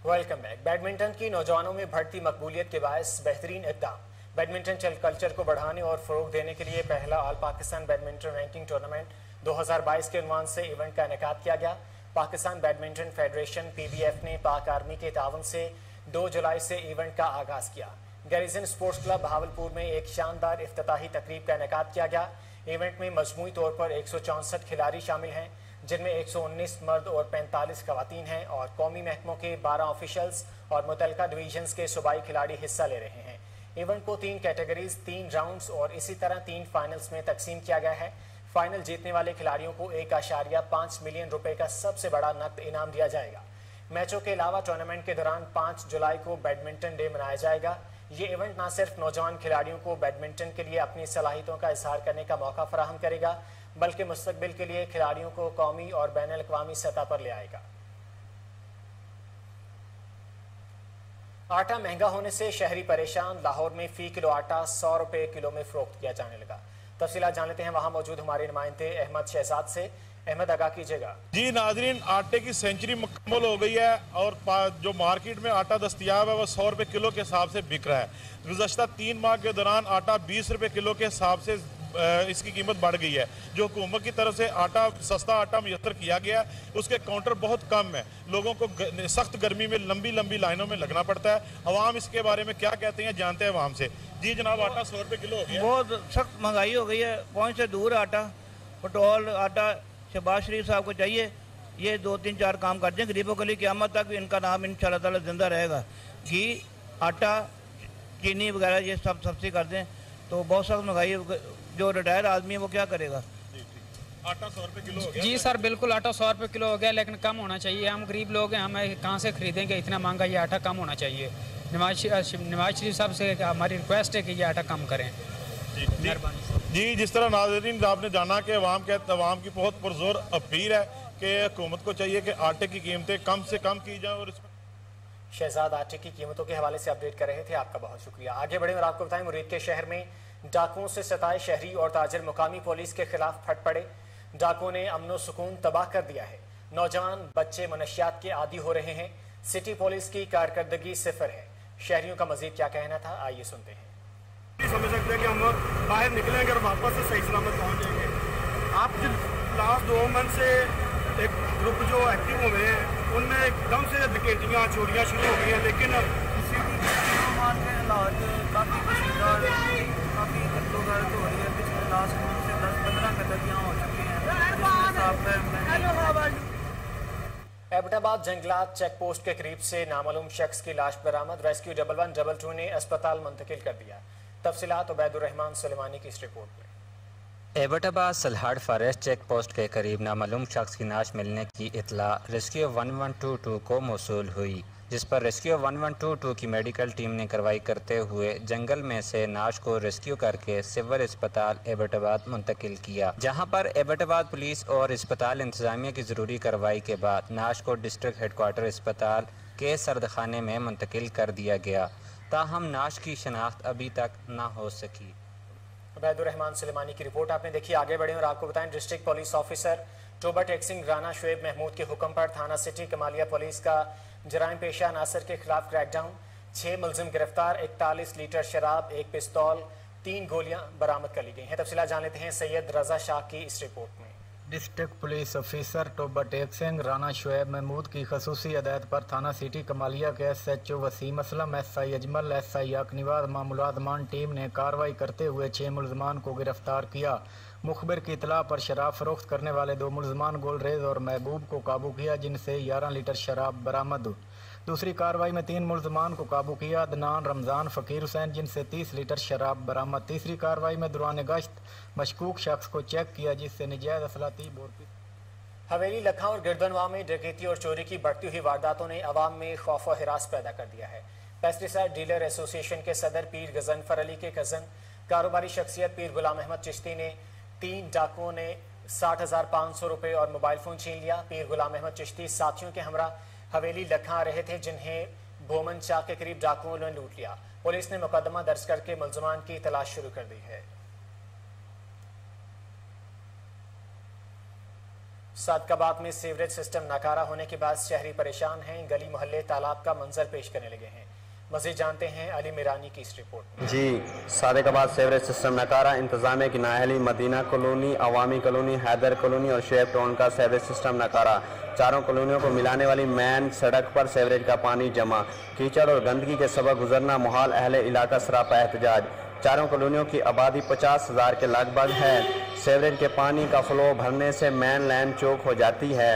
Welcome back. بیڈمنٹن کی نوجوانوں میں بڑھتی مقبولیت کے باعث بہترین اقدام، بیڈمنٹن کلچر کو بڑھانے اور فروغ دینے کے لیے پہلا آل پاکستان بیڈمنٹن رینکنگ ٹورنامنٹ 2022 کے عنوان سے ایونٹ کا انعقاد کیا گیا۔ پاکستان بیڈمنٹن فیڈریشن PBF نے پاک آرمی کے تعاون سے 2 جولائی سے ایونٹ کا آغاز کیا۔ گیریزن سپورٹس کلب بہاولپور میں ایک شاندار افتتاحی تقریب کا انعقاد کیا گیا۔ ایونٹ میں مجموعی طور پر 164 کھلاڑی شامل ہیں، جن میں 119 مرد اور 45 خواتین ہیں، اور قومی محکموں کے 12 آفیشلز اور متعلقہ ڈویژنز کے صوبائی کھلاڑی حصہ لے رہے ہیں۔ ایونٹ کو 3 کیٹیگریز، 3 راؤنڈز اور اسی طرح 3 فائنلز میں تقسیم کیا گیا ہے۔ فائنل جیتنے والے کھلاڑیوں کو 1.5 ملین روپے کا سب سے بڑا نقد انعام دیا جائے گا۔ میچوں کے علاوہ ٹورنامنٹ کے دوران 5 جولائی کو بیڈمنٹن ڈے منایا جائے گا۔ یہ ایونٹ نہ صرف نوجوان کھلاڑیوں کو بیڈمنٹن کے لیے اپنی صلاحیتوں کا اظہار کرنے کا موقع فراہم کرے گا، بلکہ مستقبل کے لیے کھلاڑیوں کو قومی اور بین الاقوامی سطح پر لے آئے گا۔ آٹا مہنگا ہونے سے شہری پریشان، لاہور میں فی کلو آٹا 100 روپے کلو میں فروخت کیا جانے لگا۔ تفصیلات جان لیتے ہیں وہاں موجود ہمارے نمائندے احمد شہزاد سے۔ احمد آگاہ کیجیے گا۔ جی ناظرین، آٹے کی سینچری مکمل ہو گئی ہے اور جو مارکیٹ میں آٹا دستیاب ہے وہ 100 روپے کلو کے حساب سے بک رہا ہے۔ گزشتہ 3 ماہ کے دوران آٹا 20 روپے کلو کے حساب سے اس کی قیمت بڑھ گئی ہے۔ جو حکومت کی طرف سے سستا آٹا میسر کیا گیا ہے، اس کے کاؤنٹر بہت کم ہے، لوگوں کو سخت گرمی میں لمبی لائنوں میں لگنا پڑتا ہے۔ عوام اس کے بارے میں کیا کہتے ہیں جانتے ہیں عوام سے۔ جی جناب، آٹا 100 روپے کلو ہو گیا، بہت سخت مہنگائی ہو گئی ہے، پہنچ سے دور آٹا، پٹرول آٹا شہباز شریف صاحب کو چاہیے یہ 2-3-4 کام کر دیں، غریبوں کے لیے قیامت تک بھی ان کا نام انشاءاللہ تعالی زندہ رہے گا۔ گھی، آٹا، چینی وغیرہ یہ سب سبسڈی کر دیں تو بہت سخت مہنگائی، جو ریٹائر آدمی ہے وہ کیا کرے گا۔ آٹا 100 روپے کلو ہو گیا۔ جی سر بالکل، آٹا 100 روپے کلو ہو گیا، لیکن کم ہونا چاہیے۔ ہم غریب لوگ ہیں، ہمیں کہاں سے خریدیں گے اتنا مہنگا یہ آٹا؟ کم ہونا چاہیے۔ نواز شریف صاحب سے ہماری ریکویسٹ ہے کہ یہ آٹا کم کریں، مہربانی۔ جی جس طرح ناظرین آپ نے جانا کہ عوام کی بہت پرزور اپیل ہے کہ حکومت کو چاہیے کہ آٹے کی قیمتیں کم سے کم کی جائیں، اور اس میں شہزاد آٹے کی قیمتوں کے حوالے سے اپڈیٹ کر رہے تھے، آپ کا بہت شکریہ۔ آگے بڑھیں اور آپ کو بتائیں، مرید کے شہر میں ڈاکوؤں سے ستائے شہری اور تاجر مقامی پولیس کے خلاف پھٹ پڑے۔ डाकुओं ने अमनो सुकून तबाह कर दिया है। नौजवान बच्चे मनशियात के आदी हो रहे हैं। सिटी पुलिस की कारकर्दगी सिफर है। शहरियों का मजीद क्या कहना था, आइए सुनते हैं। समझ सकते हैं कि हम बाहर निकलेंगे और वापस से सही सलामत पहुंचेंगे। आप जो लास्ट 2 मंथ से एक ग्रुप जो एक्टिव हो गए हैं उनमें एकदम से डकैतियाँ चोरियाँ शुरू हो गई हैं, लेकिन मान के हालात काफ़ी कशीदा काफ़ी गलत हो रही है। पिछले लास्ट मंथ से 10-15 कतलियाँ हो चुकी हैं। एबटाबाद जंगलात चेक पोस्ट के करीब से नामालूम शख्स की लाश बरामद। रेस्क्यू 1112 ने अस्पताल मुंतकिल कर दिया। तफसीलात उबैदुर्रहमान सुलेमानी की इस रिपोर्ट में। एबटाबाद सलहाड़ फॉरेस्ट चेक पोस्ट के करीब नामालूम शख्स की लाश मिलने की इत्तला रेस्क्यू 1122 को मौसूल हुई, जिस पर रेस्क्यू 1122 की मेडिकल टीम ने कार्रवाई करते हुए जंगल में से नाश को रेस्क्यू करके सिविल अस्पताल एबटाबाद मुंतकिल किया, जहां पर एबटाबाद पुलिस और अस्पताल इंतजामिया की ज़रूरी कार्रवाई के बाद नाश को डिस्ट्रिक्ट हेडक्वार्टर अस्पताल के सर्दखाने में मुंतकिल कर दिया गया। ताहम नाश की शनाख्त अभी तक न हो सकी। उबैदुर्रहमान सुलेमानी की रिपोर्ट आपने देखी। आगे बढ़े और आपको बताएं, district police officer Toba Tek Singh Rana Shoaib Mahmood के हुक्म पर थाना सिटी कमालिया पुलिस का जराइम पेशा अनासर के खिलाफ क्रैकडाउन। 6 मुलजिम गिरफ्तार, 41 लीटर शराब, 1 पिस्तौल, 3 गोलियां बरामद कर ली गई हैं। तफसीलात जान लेते हैं सैयद रजा शाह की इस रिपोर्ट में। District police officer Toba Tek Singh Rana Shoaib Mahmood की खसूसी हदायत पर थाना सिटी कमालिया के SHO Waseem Aslam, SI Ajmal, SI याकनिवाज मामूलातमान टीम ने कार्रवाई करते हुए 6 मुलजमान को गिरफ्तार किया। मुखबिर की इतला पर शराब फरोख्त करने वाले 2 मुलजमान गोलरेज और महबूब को काबू किया, जिनसे 11 लीटर शराब बरामद। दूसरी कार्रवाई में 3 मुलजमान को काबू किया, अदनान, रमज़ान, फ़कीर हुसैन, जिनसे 30 लीटर शराब बरामद। तीसरी कार्रवाई में दौरान गश्त मशकूक शख्स को चेक किया, जिससे नजायज़ असलातीब और हवेली, लखा और गिरदनवा में डकैती और चोरी की बढ़ती हुई वारदातों ने अवाम में खौफ व हिरास पैदा कर दिया है। पेस्टिसाइड डीलर एसोसिएशन के सदर पीर गजनफर अली के कज़न कारोबारी शख्सियत पीर गुलाम अहमद चिश्ती ने 3 डाकुओं ने 60,500 रुपये और मोबाइल फ़ोन छीन लिया। पीर गुलाम अहमद चिश्ती साथियों के हमरा हवेली लखा रहे थे, जिन्हें बोमन शाह के करीब डाकुओं ने लूट लिया। पुलिस ने मुकदमा दर्ज करके मुलजमान की तलाश शुरू कर दी है। सादकाबाद में सीवरेज सिस्टम नाकारा होने के बाद शहरी परेशान हैं। गली मोहल्ले तालाब का मंजर पेश करने लगे हैं। मज़ीद जानते हैं अली मिरानी की इस रिपोर्ट में। जी, सादकाबाद सीवरेज सिस्टम नाकारा, इंतजामिया की नाअहली, मदीना कॉलोनी, अवामी कॉलोनी, हैदर कॉलोनी और शेब टाउन का सीवरेज सिस्टम नाकारा। चारों कॉलोनियों को मिलाने वाली मेन सड़क पर सीवरेज का पानी जमा, कीचड़ और गंदगी के सबब गुजरना मुहाल, अहले इलाका सरापा एहतजाज। चारों कॉलोनियों की आबादी 50,000 के लगभग है। सीवरेज के पानी का फ्लो भरने से मेन लाइन चौक हो जाती है।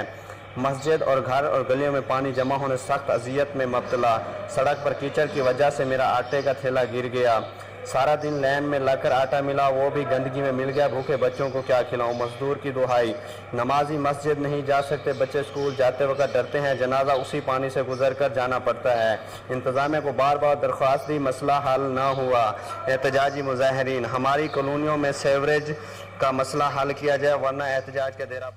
मस्जिद और घर और गलियों में पानी जमा होने सख्त अजियत में मुब्तला। सड़क पर कीचड़ की वजह से मेरा आटे का थैला गिर गया। सारा दिन लाइन में लगकर आटा मिला, वो भी गंदगी में मिल गया। भूखे बच्चों को क्या खिलाऊं, मजदूर की दुहाई। नमाजी मस्जिद नहीं जा सकते, बच्चे स्कूल जाते वक्त डरते हैं, जनाजा उसी पानी से गुजर कर जाना पड़ता है। इंतजामिया को बार बार दरख्वास्त दी, मसला हल न हुआ। एहतजाजी मुजाहिरीन, हमारी कॉलोनियों में सीवरेज का मसला हल किया जाए वरना एहतजाज के डेरा।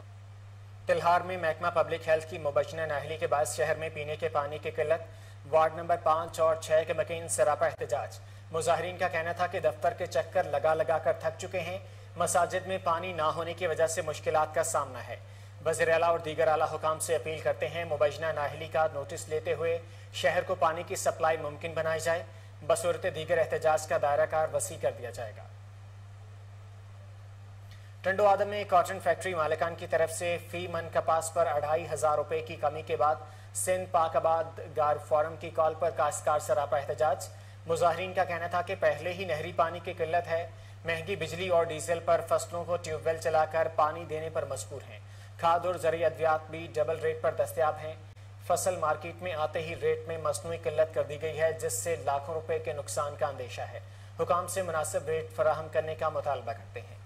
तिल्हार में महकमा पब्लिक हेल्थ की मुबैना नाअहली के बाद शहर में पीने के पानी की किल्लत। वार्ड नंबर 5 और 6 के मकीन सरापा एहतजाज। मुजाहिरीन का कहना था कि दफ्तर के चक्कर लगा लगा कर थक चुके हैं। मसाजिद में पानी ना होने की वजह से मुश्किलात का सामना है। वज़ीर आला और दीगर आला हुकाम से अपील करते हैं मुबैना नाअहली का नोटिस लेते हुए शहर को पानी की सप्लाई मुमकिन बनाई जाए। बसूरत दीगर एहतजाज का दायरा कार वसी कर दिया जाएगा। टंडो आदम में कॉटन फैक्ट्री मालिकान की तरफ से फी मन कपास पर 2,500 रुपए की कमी के बाद सिंध पाकबाद गार फोरम की कॉल पर काश्तकार सरापा एहतजाज। मुजाहिरीन का कहना था कि पहले ही नहरी पानी की किल्लत है। महंगी बिजली और डीजल पर फसलों को ट्यूबवेल चलाकर पानी देने पर मजबूर हैं। खाद और ज़रूरी अद्वियात भी डबल रेट पर दस्तयाब हैं। फसल मार्केट में आते ही रेट में मसनूई किल्लत कर दी गई है, जिससे लाखों रुपए के नुकसान का अंदेशा है। हुकाम से मुनासिब रेट फराहम करने का मुतालबा करते हैं।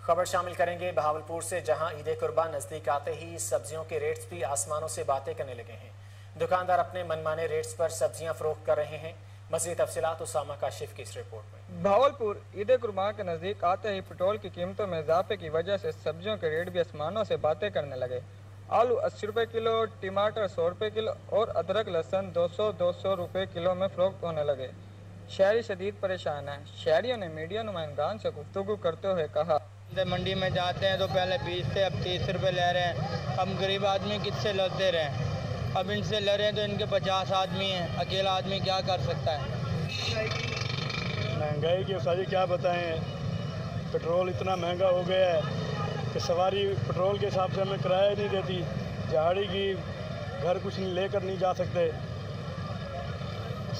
खबर शामिल करेंगे बहावलपुर से, जहां ईद कुर्बान नजदीक आते ही सब्जियों के रेट्स भी आसमानों से बातें करने लगे हैं। दुकानदार अपने मनमाने रेट्स पर सब्जियां फरोख्त कर रहे हैं। मज़ीद तफसीलात उसामा काशिफ की इस रिपोर्ट में। बहावलपुर ईद कुर्बान के नज़दीक आते ही पेट्रोल की कीमतों में इजाफे की वजह से सब्जियों के रेट भी आसमानों से बातें करने लगे। आलू 80 रुपये किलो, टमाटर 100 रुपये किलो और अदरक लहसुन 200 रुपये किलो में फरोख्त होने लगे। شہری شدید پریشان ہیں۔ شہریوں نے میڈیا نمائندگان سے گفتگو کرتے ہوئے کہا، منڈی میں جاتے ہیں تو پہلے 20 سے اب 30 روپے لے رہے ہیں۔ ہم غریب آدمی کس سے لڑتے رہیں؟ اب ان سے لڑیں تو ان کے 50 آدمی ہیں، اکیلا آدمی کیا کر سکتا ہے؟ مہنگائی کی وجہ کیا بتائیں، پٹرول اتنا مہنگا ہو گیا ہے کہ سواری پٹرول کے حساب سے ہمیں کرایہ نہیں دیتی، دہاڑی کی گھر کچھ لے کر نہیں جا سکتے،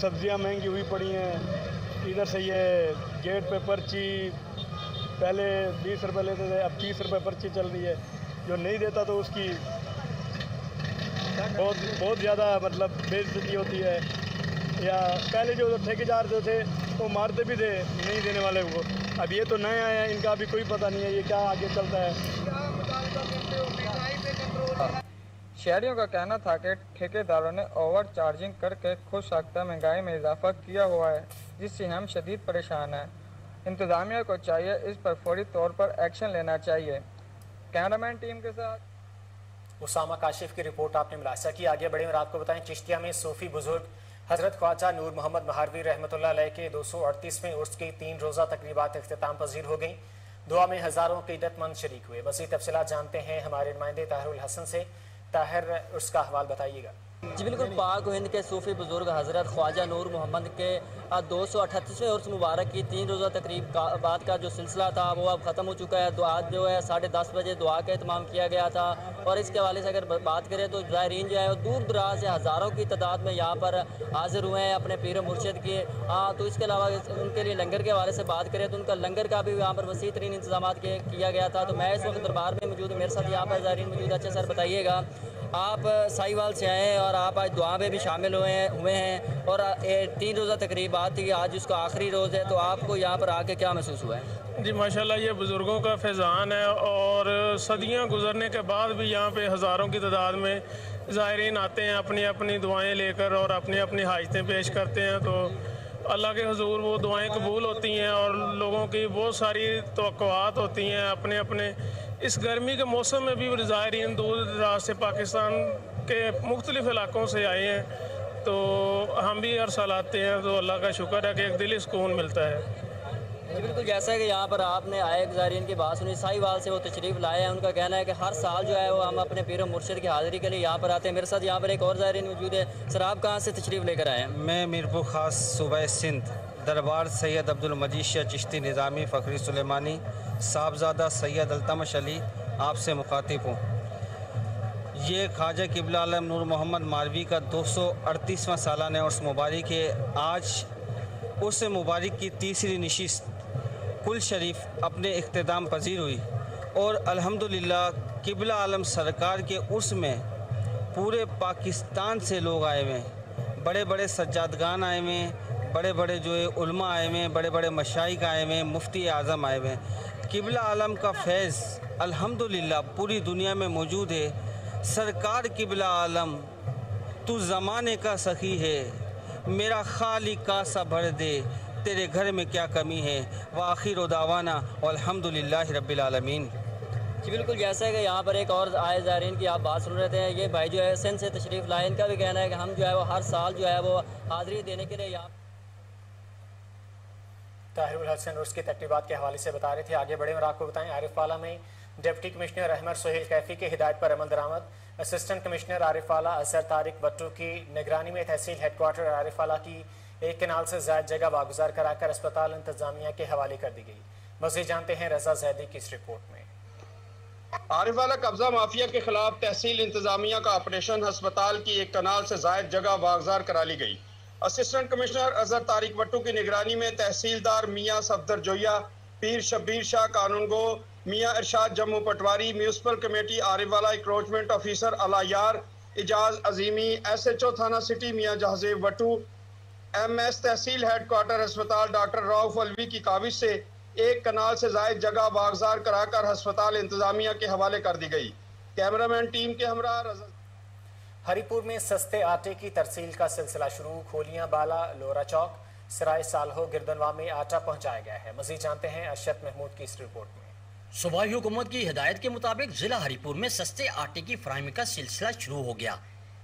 سبزیاں مہنگی ہوئی پڑی ہیں، ادھر سے یہ گیٹ پہ پرچی پہلے 20 روپے لیتے تھے، اب 30 روپے پرچی چل رہی ہے، جو نہیں دیتا تو اس کی بہت زیادہ مطلب بے عزتی ہوتی ہے، یا پہلے جو ٹھیکیدار جو تھے وہ مارتے بھی تھے نہیں دینے والے کو، اب یہ تو نئے آئے ہیں، ان کا ابھی کوئی پتہ نہیں ہے یہ کیا آگے چلتا ہے۔ شہریوں کا کہنا تھا کہ ٹھیکیداروں نے اوور چارجنگ کر کے خود ساختہ مہنگائی میں اضافہ کیا ہوا ہے، جس سے ہم شدید پریشان ہیں۔ انتظامیہ کو چاہیے اس پر فوری طور پر ایکشن لینا چاہیے۔ کیمرامین ٹیم کے ساتھ اسامہ کاشف کی رپورٹ آپ نے ملاحظہ کی۔ آگے بڑھیں اور آپ کو بتائیں، چشتیہ میں صوفی بزرگ حضرت خواجہ نور محمد مہاروی رحمۃ اللہ علیہ کے 238ویں عرس کی 3 روزہ تقریبات اختتام پذیر ہو گئیں۔ دعا میں ہزاروں عقیدت مند شریک ہوئے۔ مزید تفصیلات جانتے ہیں ہمارے نمائندے طاہر الحسن سے۔ طاہر، عرس کا حوال بتائیے گا۔ جی بالکل، پاک و ہند کے صوفی بزرگ حضرت خواجہ نور محمد کے 238ویں عرس مبارک کی 3 روزہ تقریبات کا جو سلسلہ تھا وہ اب ختم ہو چکا ہے۔ آج جو ہے 10:30 بجے دعا کا اہتمام کیا گیا تھا، اور اس کے حوالے سے اگر بات کریں تو زائرین جو ہے دور دراز سے ہزاروں کی تعداد میں یہاں پر حاضر ہوئے ہیں اپنے پیر و مرشد کے۔ تو اس کے علاوہ ان کے لیے لنگر کے حوالے سے بات کریں تو ان کا لنگر کا بھی یہاں پر وسیع ترین انتظامات کیا گیا تھا۔ تو میں اس وقت دربار میں موجود ہوں، میرے ساتھ یہاں پر زائرین موجود۔ اچھا سر بتائیے گا، آپ سائیوال سے آئے ہیں اور آپ آج دعا میں بھی شامل ہوئے ہیں، اور 3 روزہ تقریبات تھی، آج اس کا آخری روز ہے، تو آپ کو یہاں پر آ کے کیا محسوس ہوا ہے؟ جی ماشاءاللہ، یہ بزرگوں کا فیضان ہے، اور صدیاں گزرنے کے بعد بھی یہاں پہ ہزاروں کی تعداد میں زائرین آتے ہیں اپنی اپنی دعائیں لے کر اور اپنی اپنی حاجتیں پیش کرتے ہیں۔ تو اللہ کے حضور وہ دعائیں قبول ہوتی ہیں، اور لوگوں کی بہت ساری توقعات ہوتی ہیں۔ اپنے اس گرمی کے موسم میں بھی زائرین دور دراز سے پاکستان کے مختلف علاقوں سے آئے ہیں، تو ہم بھی ہر سال آتے ہیں، تو اللہ کا شکر ہے کہ ایک دلی سکون ملتا ہے۔ جی بالکل، جیسا کہ یہاں پر آپ نے آئے زائرین کی بات سنی، سائیوال سے وہ تشریف لائے ہیں، ان کا کہنا ہے کہ ہر سال جو ہے وہ ہم اپنے پیر و مرشد کی حاضری کے لیے یہاں پر آتے ہیں۔ میرے ساتھ یہاں پر ایک اور زائرین موجود ہے۔ سر، آپ کہاں سے تشریف لے کر آئے ہیں؟ میں میرپور خاص صوبہ سندھ دربار سید عبدالمجید شاہ چشتی نظامی فخری سلیمانی صاحبزادہ سید التمش علی آپ سے مخاطب ہوں۔ یہ خواجہ قبلہ عالم نور محمد مہاروی کا 238واں سالانہ عرس مبارک ہے۔ آج عرس مبارک کی تیسری نشست کل شریف اپنے اختتام پذیر ہوئی، اور الحمدللہ قبلہ عالم سرکار کے عرس میں پورے پاکستان سے لوگ آئے ہوئے ہیں، بڑے بڑے سجادگان آئے ہوئے ہیں، بڑے بڑے جو علماء آئے ہوئے ہیں، بڑے بڑے مشائخ آئے ہوئے ہیں، مفتی اعظم آئے ہوئے ہیں۔ قبلہ عالم کا فیض الحمدللہ پوری دنیا میں موجود ہے۔ سرکار قبلہ عالم تو زمانے کا سخی ہے، میرا خالی کاسا بھر دے، تیرے گھر میں کیا کمی ہے، وآخر دعوانا والحمدللہ رب العالمین۔ جی بالکل، جیسا کہ یہاں پر ایک اور آئے زائرین کی آپ بات سن رہے تھے، یہ بھائی جو ہے سندھ سے تشریف لائے، ان کا بھی کہنا ہے کہ ہم جو ہے وہ ہر سال جو ہے وہ حاضری دینے کے لیے یہاں۔ طاہر الحسن عرس کی تقریبات کے حوالے سے بتا رہے تھے۔ آگے بڑھیں اور آپ کو بتائیں، عارف والا میں ڈپٹی کمشنر احمد سہیل کیفی کی ہدایت پر عمل درآمد۔ اسسٹنٹ کمشنر عارف والا اظہر طارق بٹو کی نگرانی میں تحصیل ہیڈ کوارٹر عارف والا کی 1 کنال سے زائد جگہ واگزار کرا کر اسپتال انتظامیہ کے حوالے کر دی گئی۔ مزید جانتے ہیں رضا زیدی کی اس رپورٹ میں۔ عارف والا قبضہ مافیا کے خلاف تحصیل انتظامیہ کا آپریشن، ہسپتال کی 1 کنال سے زائد جگہ واگزار کرا لی گئی۔ اسسٹنٹ کمشنر اظہر طارق بٹو کی نگرانی میں تحصیلدار میاں صفدر جویا، پیر شبیر شاہ قانون گو، میاں ارشاد جموں پٹواری، میونسپل کمیٹی عارف والا انکروچمنٹ آفیسر علایار اجاز عظیمی، SHO تھانہ سٹی میاں جہازیب بٹو، MS تحصیل ہیڈ کوارٹر ہسپتال ڈاکٹر رؤف الوی کی کاوش سے 1 کنال سے زائد جگہ واگزار کرا کر ہسپتال انتظامیہ کے حوالے کر دی گئی۔ کیمرامین ٹیم کے ہمراہ رضا۔ ہری پور میں سستے آٹے کی ترسیل کا سلسلہ شروع، کھولیاں بالا، لورا چوک، سرائے سالہو، گردنوا میں آٹا پہنچایا گیا ہے۔ مزید جانتے ہیں ارشد محمود کی اس رپورٹ میں۔ صوبائی حکومت کی ہدایت کے مطابق ضلع ہری پور میں سستے آٹے کی فراہمی کا سلسلہ شروع ہو گیا۔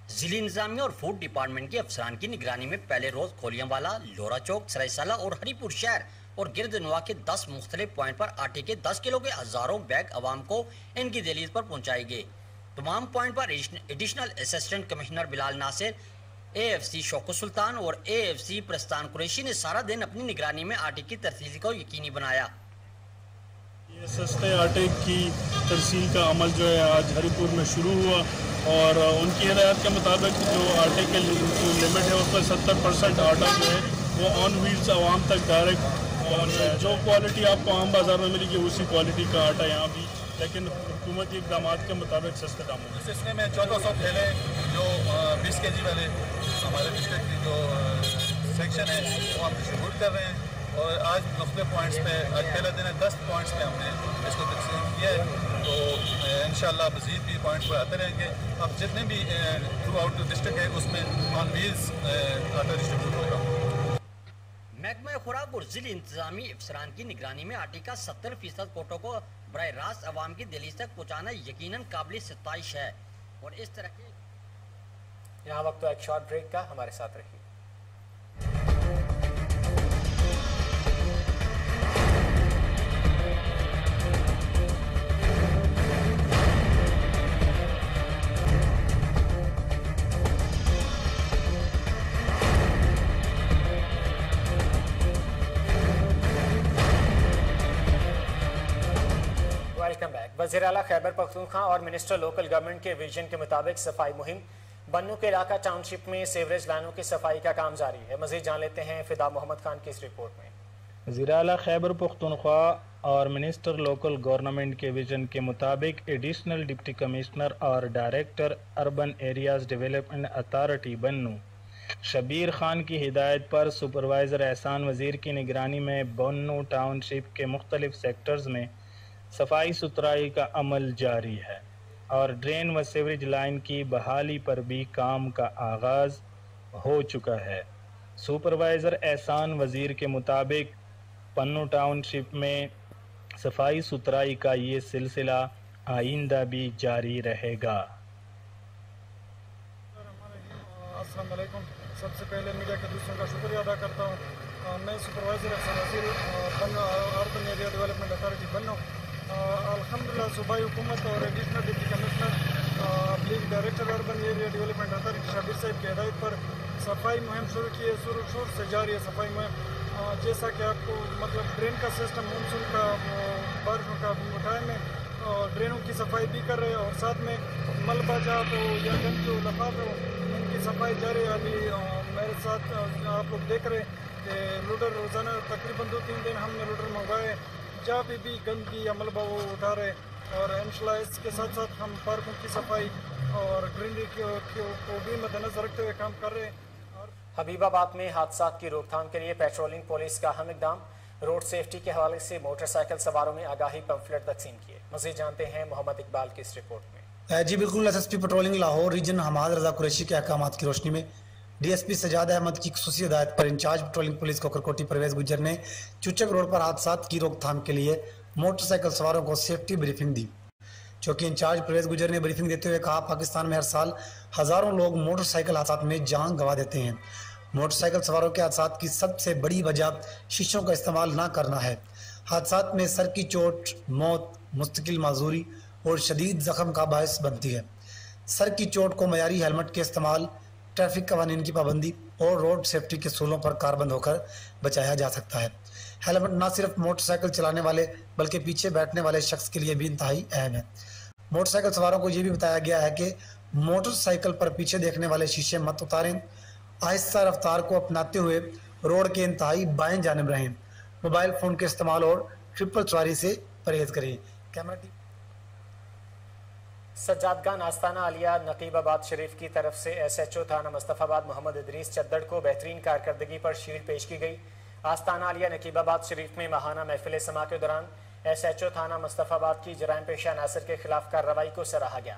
ضلعی انتظامیہ اور فوڈ ڈپارٹمنٹ کے افسران کی نگرانی میں پہلے روز کھولیاں والا، لورا چوک، سرائے سالہ اور ہری پور شہر اور گرد نواح کے 10 مختلف پوائنٹ پر آٹے کے 10 کلو کے ہزاروں بیگ عوام کو ان کی دہلیز پر پہنچائے گئے۔ تمام پوائنٹ پر additional assistant commissioner Bilal Nasir, A F C Shaukat Sultan اور اے ایف سی پرستان قریشی نے سارا دن اپنی نگرانی میں آٹے کی ترسیل کو یقینی بنایا۔ یہ سستے آٹے کی ترسیل کا عمل جو ہے آج ہری پور میں شروع ہوا اور ان کی ہدایت کے مطابق جو آٹے کے لمٹ ہے اس پر 70% آٹا جو ہے وہ آن ویلز عوام تک ڈائریکٹ، اور جو کوالٹی آپ کو عام بازار میں ملے گی اسی کوالٹی کا آٹا یہاں بھی، لیکن حکومتی اقدامات کے مطابق سستے داموں میں۔ سلسلے میں 1400 تھیلے جو 20 کے جی والے ہمارے ڈسٹرکٹ کی جو سیکشن ہے وہ ہم ڈسٹریبیوٹ کر رہے ہیں، اور آج مختلف پوائنٹس پہ، آج پہلا دن ہے 10 پوائنٹس پہ ہم نے اس کو تقسیم کیا ہے، تو انشاءاللہ مزید بھی پوائنٹس پہ آتے رہیں گے۔ اب جتنے بھی تھرو آؤٹ ڈسٹرکٹ ہے اس میں آن ویلز آٹا ڈسٹریبیوٹ ہوگا۔ محکمہ خوراک اور ضلعی انتظامی افسران کی نگرانی میں آٹے کا 70% کوٹوں کو براہ راست عوام کی دہلیز تک پہنچانا یقیناً قابل ستائش ہے، اور اس طرح کے یہاں وقت تو ایک شارٹ بریک کا، ہمارے ساتھ رہیے۔ وزیر اعلیٰ خیبر پختونخوا اور منسٹر لوکل گورنمنٹ کے ویژن کے مطابق صفائی مہم بنو کے علاقہ ٹاؤن شپ میں سیوریج لائنوں کی صفائی کا کام جاری ہے۔ مزید جان لیتے ہیں فدا محمد خان کی اس رپورٹ میں۔ وزیر اعلیٰ خیبر پختونخوا اور منسٹر لوکل گورنمنٹ کے ویژن کے مطابق ایڈیشنل ڈپٹی کمشنر اور director urban areas development authority بنو شبیر خان کی ہدایت پر سپروائزر احسان وزیر کی نگرانی میں بنو ٹاؤن شپ کے مختلف سیکٹرز میں صفائی ستھرائی کا عمل جاری ہے، اور ڈرین و سیوریج لائن کی بحالی پر بھی کام کا آغاز ہو چکا ہے۔ سپروائزر احسان وزیر کے مطابق پنو ٹاؤن شپ میں صفائی ستھرائی کا یہ سلسلہ آئندہ بھی جاری رہے گا۔ السلام علیکم۔ سب سے پہلے میڈیا کے دوستوں کا شکریہ ادا کرتا ہوں۔ میں سپروائزر احسان وزیر اربن ایریا ڈیولپمنٹ اتھارٹی بنو، الحمدللہ صوبائی حکومت اور additional deputy commissioner league director urban area development authority Shabbir صاحب کی ہدایت پر صفائی مہم شروع کی ہے، شور سے جاری ہے صفائی مہم۔ جیسا کہ آپ کو مطلب ڈرین کا سسٹم مونسون کا بارشوں کا ٹائم ہے، ڈرینوں کی صفائی بھی کر رہے ہیں، اور ساتھ میں ملبہ جات ہو یا گندگی ہو، لفاف ہو، ان کی صفائی جاری ہے۔ ابھی میرے ساتھ آپ لوگ دیکھ رہے ہیں کہ لوڈر روزانہ تقریباً 2-3 دن ہم نے لوڈر منگوائے، جہاں بھی گندگی یا ملبہ وہ اٹھا رہے، اور انشاءاللہ اس کے ساتھ ساتھ ہم پارکوں کی صفائی اور گرینری کو بھی مد نظر رکھتے ہوئے کام کر رہے ہیں۔ حبیب آباد میں حادثات کی روک تھام کے لیے پیٹرولنگ پولیس کا اہم اقدام، روڈ سیفٹی کے حوالے سے موٹر سائیکل سواروں میں آگاہی پمفلٹ تقسیم کیے۔ مزید جانتے ہیں محمد اقبال کی اس رپورٹ میں۔ جی بالکل، S S P patrolling Lahore region Hammad Raza Qureshi کے احکامات کی روشنی میں D S P Sajjad Ahmad کی خصوصی ہدایت پر انچارج پیٹرولنگ پولیس کوکرکوٹی پرویز گجر نے چوچک روڈ پر حادثات کی روک تھام کے لیے موٹر سائیکل سواروں کو سیفٹی بریفنگ دی۔ چونکہ انچارج پرویز گجر نے بریفنگ دیتے ہوئے کہا، پاکستان میں ہر سال ہزاروں لوگ موٹر سائیکل حادثات میں جان گنوا دیتے ہیں۔ موٹر سائیکل سواروں کے حادثات کی سب سے بڑی وجہ شیشوں کا استعمال نہ کرنا ہے۔ حادثات میں سر کی چوٹ، موت، مستقل معذوری اور شدید زخم کا باعث بنتی ہے۔ سر کی چوٹ کو معیاری ہیلمٹ کے استعمال، ٹریفک قوانین کی پابندی اور روڈ سیفٹی کے اصولوں پر کاربند ہو کر بچایا جا سکتا ہے۔ ہیلمٹ نہ صرف موٹر سائیکل چلانے والے بلکہ پیچھے بیٹھنے والے شخص کے لیے بھی انتہائی اہم ہے۔ موٹر سائیکل سواروں کو یہ بھی بتایا گیا ہے کہ موٹر سائیکل پر پیچھے دیکھنے والے شیشے مت اتاریں، آہستہ رفتار کو اپناتے ہوئے روڈ کے انتہائی بائیں جانب رہیں، موبائل فون کے استعمال اور ٹرپل سواری سے پرہیز کریں۔ کیمرہ ٹیم سجادگان آستانہ عالیہ نقیب آباد شریف کی طرف سے ایس ایچ او تھانہ مصطفیٰ آباد محمد ادریس چدڑ کو بہترین کارکردگی پر شیلڈ پیش کی گئی۔ آستانہ عالیہ نقیب آباد شریف میں ماہانہ محفل سما کے دوران ایس ایچ او تھانہ مصطفیٰ آباد کی جرائم پیشہ عناصر کے خلاف کارروائی کو سراہا گیا۔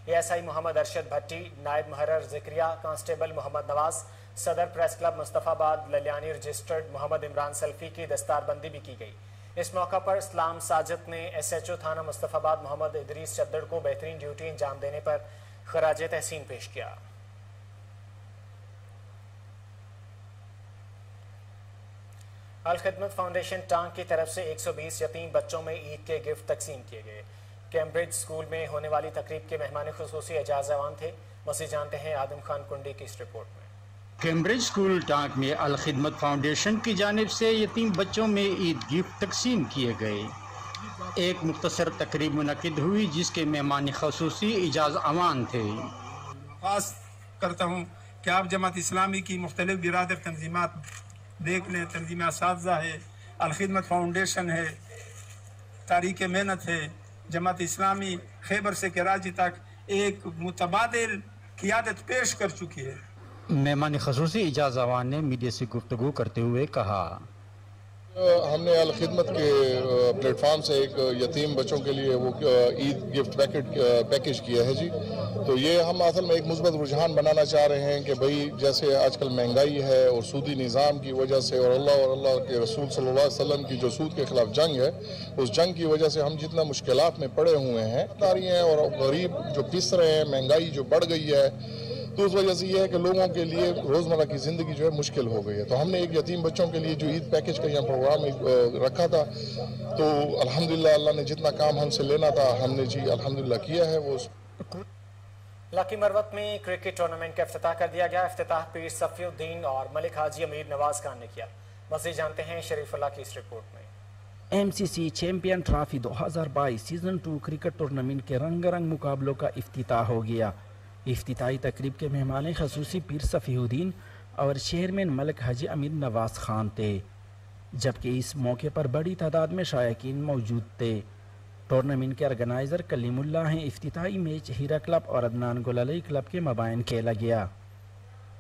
اے ایس آئی محمد ارشد بھٹی، نائب محرر ذکریہ، کانسٹیبل محمد نواز، صدر پریس کلب مصطفیٰ آباد للیانی رجسٹرڈ محمد عمران سلفی کی دستار بندی بھی کی گئی۔ اس موقع پر اسلام ساجد نے ایس ایچ او تھانہ مصطفیٰ آباد محمد ادریس چدڑ کو بہترین ڈیوٹی انجام دینے پر خراج تحسین پیش کیا۔ अलखिदमत फाउंडेशन टांग की तरफ से 120 यतीम बच्चों में ईद के गिफ्ट तकसीम किए गए। कैम्ब्रिज स्कूल में होने वाली तकरीब के मेहमान खुसूसी एजाज अवान थे। मज़ीद जानते हैं आदम खान कुंडी की इस रिपोर्ट में। कैम्ब्रिज स्कूल टांग में अलखिदमत फाउंडेशन की जानिब से यतीम बच्चों में ईद गिफ्ट तकसीम किए गए। एक मुख्तसर तकरीब मुनक़िद हुई जिसके मेहमान खुसूसी एजाज अवान थे। खास करता हूँ कि आप जमात इस्लामी की मुख्तलिफ बिरादर तंजीमात देख लें। तंजीम असातिज़ा है, अलखिदमत फाउंडेशन है, तारीख़ मेहनत है, जमात इस्लामी खैबर से कराची तक एक मुतबादिल क़ियादत पेश कर चुकी है। मेहमान खुसूसी एजाज अवान ने मीडिया से गुफ्तगू करते हुए कहा, हमने अलखिदमत के प्लेटफॉर्म से एक यतीम बच्चों के लिए वो ईद गिफ्ट पैकेज किया है जी। तो ये हम असल में एक मुस्बत रुझान बनाना चाह रहे हैं कि भाई जैसे आजकल महंगाई है और सूदी निज़ाम की वजह से और अल्लाह के रसूल सल्लल्लाहु अलैहि वसल्लम की जो सूद के खिलाफ जंग है, उस जंग की वजह से हम जितना मुश्किलात में पड़े हुए हैं रही हैं और गरीब जो पिस रहे हैं, महंगाई जो बढ़ गई है, तो उस वजह से ये है कि लोगों के लिए रोज़मर्रा की ज़िंदगी जो है मुश्किल हो गई है। तो हमने एक यतीम बच्चों के लिए जो ईद पैकेज का यहाँ प्रोग्राम रखा था, तो अल्हम्दुलिल्लाह अल्लाह ने जितना काम हमसे लेना था हमने जी अल्हम्दुलिल्लाह किया है। वो लकी मरवत में क्रिकेट टूर्नामेंट का इफ्तिताह कर दिया गया। इफ्तिताह पीर सफीउद्दीन और मलिक हाजी अमीर नवाज खान ने किया। मज़ीद जानते हैं शरीफुल्लाह की इस रिपोर्ट में। MCC champion trophy 2022 season 2 cricket tournament के रंगारंग मुकाबलों का इफ्तिताह हो गया। इफ्तिताही तकरीब के मेहमान खसूसी पीर सफीउद्दीन और चेयरमैन मलिक हाजी अमीर नवाज खान थे, जबकि इस मौके पर बड़ी तादाद में शायकीन मौजूद थे। टूर्नामेंट के ऑर्गेनाइज़र कलीमुल्लाह हैं। इफ्तिताही मैच हीरा क्लब और अदनान गुलालई क्लब के मबाइन खेला गया।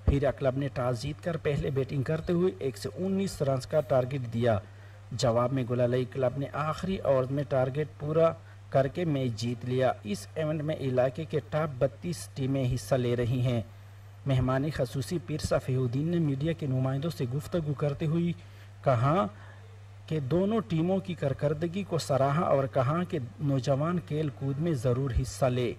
हीरा क्लब ने टॉस जीतकर पहले बैटिंग करते हुए 119 रन का टारगेट दिया। जवाब में गुलालई क्लब ने आखिरी ओवर में टारगेट पूरा करके मैच जीत लिया। इस इवेंट में इलाके के टॉप 32 टीमें हिस्सा ले रही हैं। मेहमानी खसूसी पीर सफीउद्दीन ने मीडिया के नुमाइंदों से गुफ्तगू करते हुए कहा कि दोनों टीमों की कारकर्दगी को सराहा और कहा कि नौजवान खेल कूद में ज़रूर हिस्सा ले,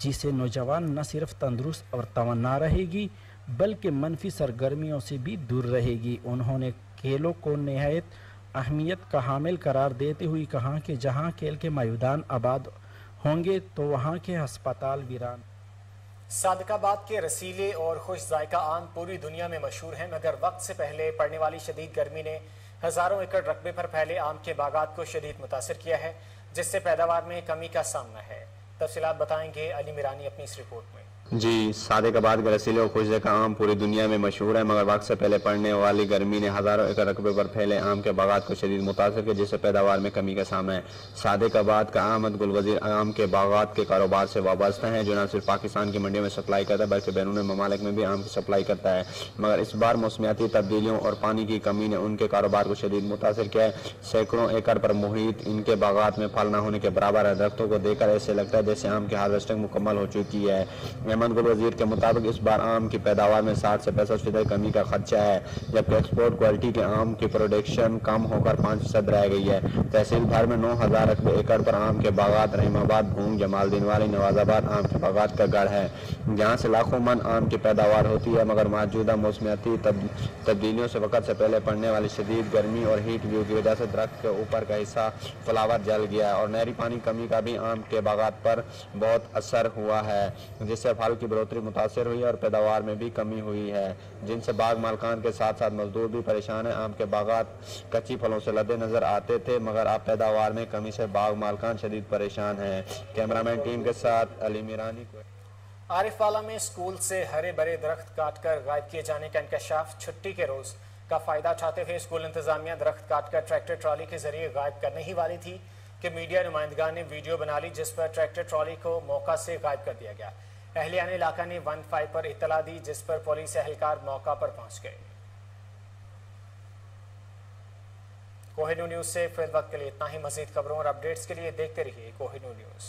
जिससे नौजवान न सिर्फ तंदुरुस्त और तवन्ना रहेगी बल्कि मनफी सरगर्मियों से भी दूर रहेगी। उन्होंने खेलों को नहायत अहमियत का हामिल करार देते हुए कहा कि जहां खेल के मैदान आबाद होंगे तो वहां के अस्पताल वीरान। सादिकाबाद के रसीले और खुश जायका आम पूरी दुनिया में मशहूर हैं, मगर वक्त से पहले पड़ने वाली शदीद गर्मी ने हज़ारों एकड़ रकबे पर फैले आम के बागात को शदीद मुतासर किया है, जिससे पैदावार में कमी का सामना है। तफसीलात बताएंगे अली मिरानी अपनी इस रिपोर्ट में। जी, सादिकाबाद के रसीले और खुशे का आम पूरी दुनिया में मशहूर है, मगर वक्त से पहले पड़ने वाली गर्मी ने हज़ारों एकड़ रकबे पर फैले आम के बागात को शदीद मुतासर किया, जिससे पैदावार में कमी का सामना है। सादिकाबाद का अहमद गुलवजीर आम के बागात के कारोबार से वाबस्ता है, जो न सिर्फ पाकिस्तान की मंडियों में सप्लाई करता है बल्कि बैरून ममालिक में भी आम की सप्लाई करता है। मगर इस बार मौसमियाती तब्दीलियों और पानी की कमी ने उनके कारोबार को शदीद मुतासर किया है। सैकड़ों एकड़ पर मुहित इनके बागात में फल न होने के बराबर है। दरख्तों को देखकर ऐसे लगता है जैसे आम की हार्वेस्टिंग मुकम्मल हो चुकी है। अहमद गुलवजीर के मुताबिक इस बार आम की पैदावार में 60 से 65% कमी का खदशा है, जबकि एक्सपोर्ट क्वालिटी के आम की प्रोडक्शन कम होकर 5% रह गई है। तहसील भर में 9000 एकड़ पर आम के बागात रहीमाबाद, भूंग, जमालदीन वाली, नवाजाबाद आम के बागात का गढ़ है, जहाँ से लाखों मन आम की पैदावार होती है। मगर मौजूदा मौसमियाती तब्दीलियों से वक्त से पहले पड़ने वाली शदीद गर्मी और हीट व्यू की वजह से दरख्त के ऊपर का हिस्सा फ्लावर जल गया है और नहरी पानी कमी का भी आम के बागात पर बहुत असर हुआ है, जिससे फल की बढ़ोतरी मुतासर हुई और पैदावार में भी कमी हुई है, जिनसे बाग मालकान के साथ साथ मजदूर भी परेशान है। आम के बागात कच्ची फलों से लदे नजर आते थे, मगर अब पैदावार में कमी से बाग मालकान शदीद परेशान है। कैमरामैन टीम के साथ अली मिरानी को। आरिफवाला में स्कूल से हरे भरे दरख्त काटकर गायब किए जाने का इंकशाफ। छुट्टी के रोज का फायदा उठाते हुए स्कूल इंतजामिया दरख्त काटकर ट्रैक्टर ट्रॉली के जरिए गायब करने ही वाली थी कि मीडिया नुमाइंदगान ने वीडियो बना ली, जिस पर ट्रैक्टर ट्रॉली को मौका से गायब कर दिया गया। अहलियान इलाका ने 15 पर इत्तला दी, जिस पर पुलिस एहलकार मौका पर पहुंच गए। कोहिनूर न्यूज से फिल वक्त के लिए इतना ही। मजीद खबरों और अपडेट्स के लिए देखते रहिए कोहिनूर न्यूज।